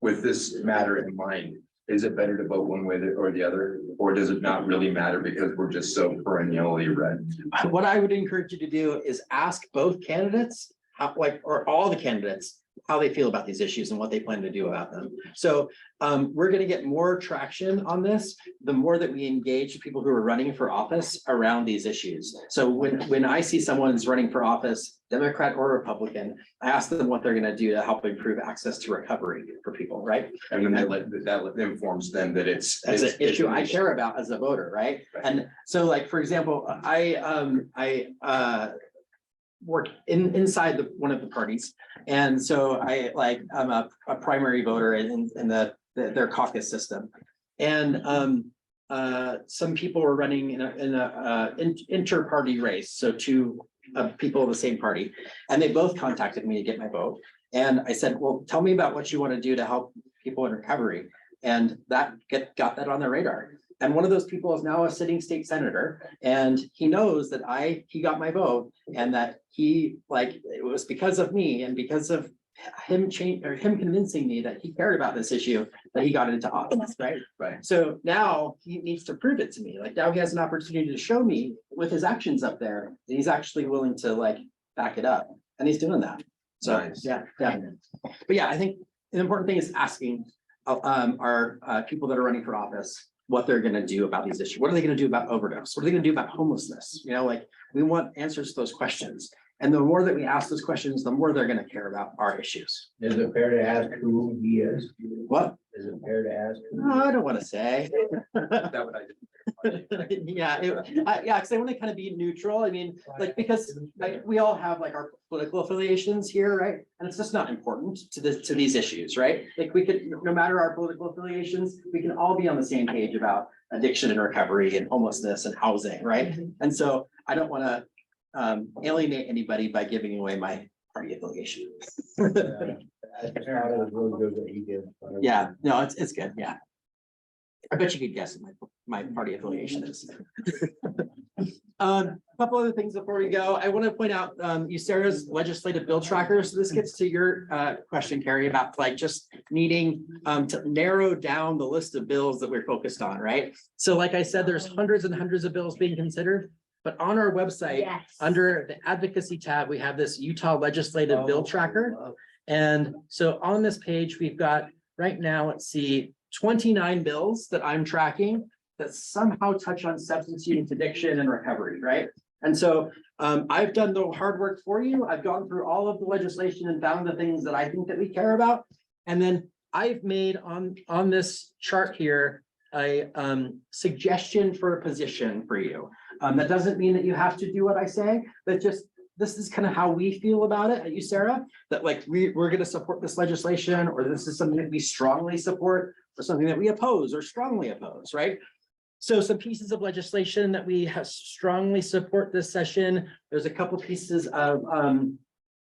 S4: with this matter in mind, is it better to vote one way or the other, or does it not really matter because we're just so perennially red?
S19: What I would encourage you to do is ask both candidates, or all the candidates, how they feel about these issues and what they plan to do about them. So we're going to get more traction on this the more that we engage people who are running for office around these issues. So when I see someone who's running for office, Democrat or Republican, I ask them what they're going to do to help improve access to recovery for people, right?
S4: And then that informs them that it's
S19: an issue I care about as a voter, right? And so, like, for example, I work inside one of the parties, and so I'm a primary voter in their caucus system, and some people were running in a inter-party race, so two people of the same party, and they both contacted me to get my vote, and I said, well, tell me about what you want to do to help people in recovery, and that got that on their radar. And one of those people is now a sitting state senator, and he knows that he got my vote, and that it was because of me and because of him convincing me that he cared about this issue that he got into office, right?
S4: Right.
S19: So now he needs to prove it to me. Like, now he has an opportunity to show me with his actions up there that he's actually willing to back it up, and he's doing that. So
S4: Nice.
S19: yeah. But yeah, I think the important thing is asking our people that are running for office what they're going to do about these issues. What are they going to do about overdose? What are they going to do about homelessness? We want answers to those questions. And the more that we ask those questions, the more they're going to care about our issues.
S7: Is it fair to ask who he is?
S19: What?
S7: Is it fair to ask?
S2: I don't want to say.
S4: That what I did.
S2: Yeah, because I want to kind of be neutral. I mean, like, because we all have like our political affiliations here, right? And it's just not important to these issues, right? Like we could, no matter our political affiliations, we can all be on the same page about addiction and recovery and homelessness and housing, right? And so I don't want to alienate anybody by giving away my party affiliation. Yeah, no, it's good, yeah. I bet you could guess what my party affiliation is. A couple other things before we go. I want to point out USERRA's legislative bill tracker. So this gets to your question, Carrie, about like just needing to narrow down the list of bills that we're focused on, right? So like I said, there's hundreds and hundreds of bills being considered. But on our website,
S6: Yes.
S2: under the advocacy tab, we have this Utah legislative bill tracker. And so on this page, we've got right now, let's see, 29 bills that I'm tracking that somehow touch on substance use, addiction, and recovery, right? And so I've done the hard work for you. I've gone through all of the legislation and found the things that I think that we care about. And then I've made on this chart here a suggestion for a position for you. That doesn't mean that you have to do what I say, but just this is kind of how we feel about it at USERRA, that like we're going to support this legislation, or this is something that we strongly support, or something that we oppose or strongly oppose, right? So some pieces of legislation that we have strongly support this session. There's a couple pieces of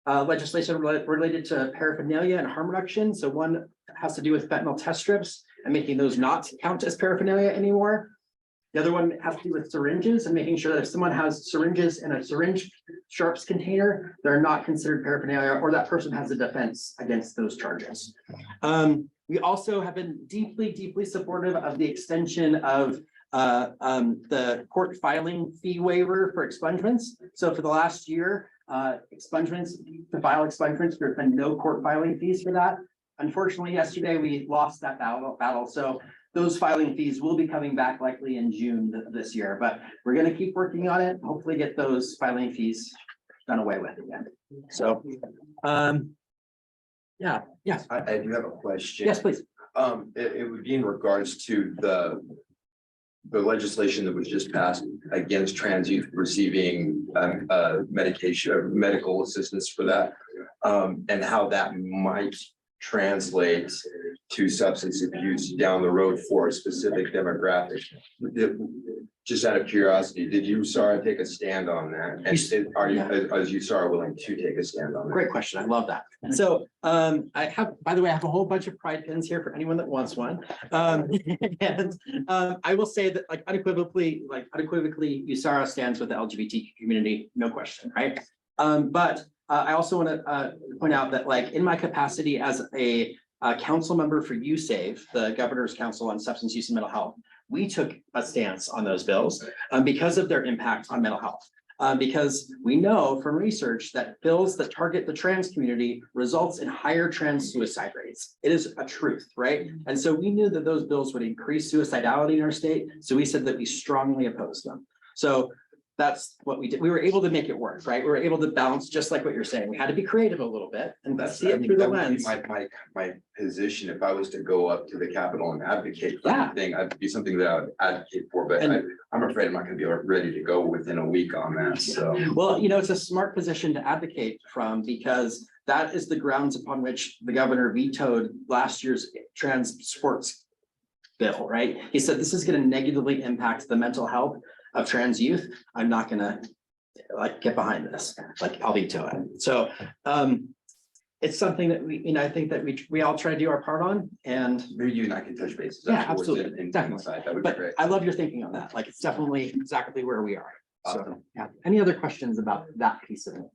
S2: legislation related to paraphernalia and harm reduction. So one has to do with fentanyl test strips and making those not count as paraphernalia anymore. The other one has to do with syringes and making sure that if someone has syringes in a syringe sharps container, they're not considered paraphernalia, or that person has a defense against those charges. We also have been deeply, deeply supportive of the extension of the court filing fee waiver for expungements. So for the last year, expungements, to file expungements, there's been no court filing fees for that. Unfortunately, yesterday we lost that battle. So those filing fees will be coming back likely in June this year, but we're going to keep working on it. Hopefully get those filing fees done away with again. So, yeah, yes.
S4: I do have a question.
S2: Yes, please.
S4: It would be in regards to the legislation that was just passed against trans youth receiving medication or medical assistance for that, and how that might translate to substance abuse down the road for a specific demographic. Just out of curiosity, did USERRA take a stand on that? And are you, as USERRA, willing to take a stand on that?
S2: Great question. I love that. So I have, by the way, I have a whole bunch of pride pins here for anyone that wants one. And I will say that unequivocally, USERRA stands with the LGBT community, no question, right? But I also want to point out that in my capacity as a council member for USAVE, the Governor's Council on Substance Use and Mental Health, we took a stance on those bills because of their impact on mental health. Because we know from research that bills that target the trans community results in higher trans suicide rates. It is a truth, right? And so we knew that those bills would increase suicidality in our state. So we said that we strongly opposed them. So that's what we did. We were able to make it work, right? We were able to balance, just like what you're saying. We had to be creative a little bit and see it through the lens.
S4: My position, if I was to go up to the Capitol and advocate for anything, I'd be something that I would advocate for, but I'm afraid I'm not gonna be ready to go within a week on that, so.
S2: Well, it's a smart position to advocate from, because that is the grounds upon which the governor vetoed last year's trans sports bill, right? He said, this is gonna negatively impact the mental health of trans youth. I'm not gonna get behind this, I'll veto it. So it's something that I think that we all try to do our part on, and
S4: maybe you and I can touch bases.
S2: Yeah, absolutely.
S4: Definitely. That would be great.
S2: I love your thinking on that. It's definitely exactly where we are. So,
S4: Awesome.
S2: yeah. Any other questions about that piece of it?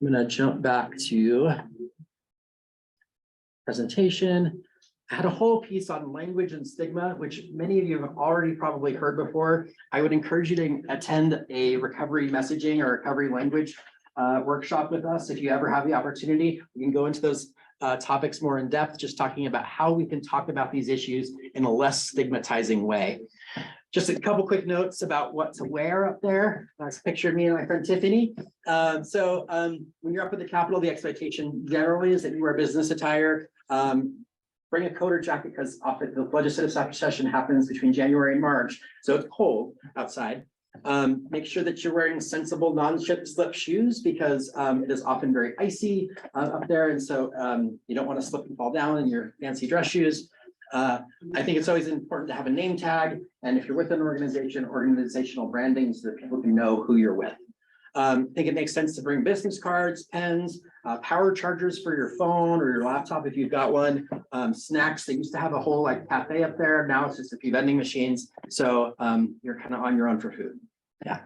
S2: I'm gonna jump back to presentation. I had a whole piece on language and stigma, which many of you have already probably heard before. I would encourage you to attend a recovery messaging or recovery language workshop with us. If you ever have the opportunity, we can go into those topics more in depth, just talking about how we can talk about these issues in a less stigmatizing way. Just a couple quick notes about what to wear up there. That's a picture of me and my friend Tiffany. When you're up at the Capitol, the expectation generally is that you wear business attire. Bring a coat or jacket because often the legislative session happens between January and March, so it's cold outside. Make sure that you're wearing sensible non-slip shoes because it is often very icy up there, and so you don't want to slip and fall down in your fancy dress shoes. I think it's always important to have a name tag, and if you're with an organization, organizational branding so that people can know who you're with. I think it makes sense to bring business cards, pens, power chargers for your phone or your laptop if you've got one, snacks. They used to have a whole like cafe up there. Now it's just a few vending machines. So you're kind of on your own for food. Yeah.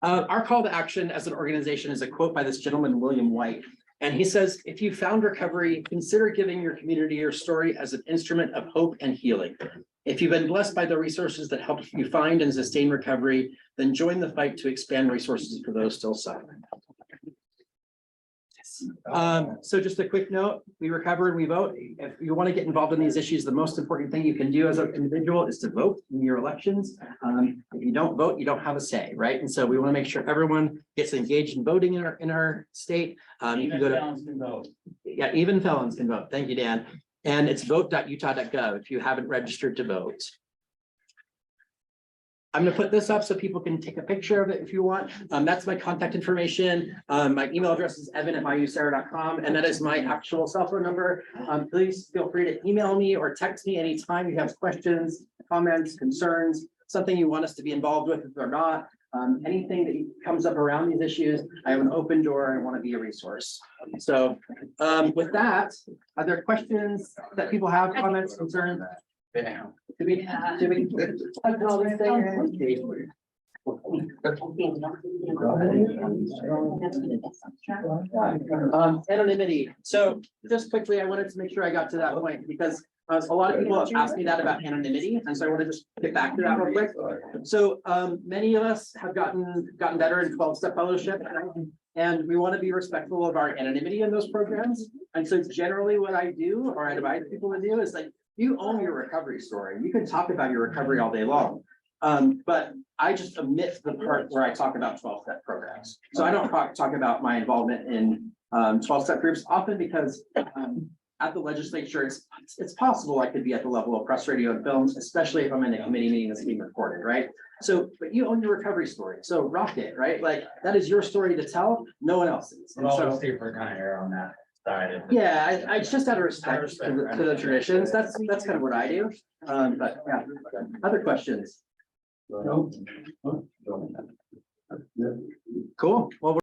S2: Our call to action as an organization is a quote by this gentleman, William White. And he says, if you found recovery, consider giving your community your story as an instrument of hope and healing. If you've been blessed by the resources that helped you find and sustain recovery, then join the fight to expand resources for those still suffering. So just a quick note, we recover and we vote. If you want to get involved in these issues, the most important thing you can do as an individual is to vote in your elections. If you don't vote, you don't have a say, right? And so we want to make sure everyone gets engaged in voting in our state. You can go to, yeah, even felons can vote. Thank you, Dan. And it's vote.utah.gov if you haven't registered to vote. I'm gonna put this up so people can take a picture of it if you want. That's my contact information. My email address is evan@myusera.com, and that is my actual cell phone number. Please feel free to email me or text me anytime you have questions, comments, concerns, something you want us to be involved with or not. Anything that comes up around these issues, I have an open door. I want to be a resource. So with that, are there questions that people have, comments, concerns? Do we plug all these things? Anonymity. So just quickly, I wanted to make sure I got to that point because a lot of people have asked me that about anonymity, and so I want to just get back to that real quick. So many of us have gotten better in 12-step fellowship, and we want to be respectful of our anonymity in those programs. And so generally what I do, or I advise people to do, is like, you own your recovery story. You can talk about your recovery all day long. But I just omit the part where I talk about 12-step programs. So I don't talk about my involvement in 12-step groups, often because at the legislature, it's possible I could be at the level of press, radio, and films, especially if I'm in a committee meeting that's being recorded, right? So, but you own your recovery story. So rock it, right? Like that is your story to tell, no one else's. And so
S3: safer kind of error on that side.
S2: yeah, I just out of respect to the traditions. That's kind of what I do. But yeah, other questions? Cool. Well,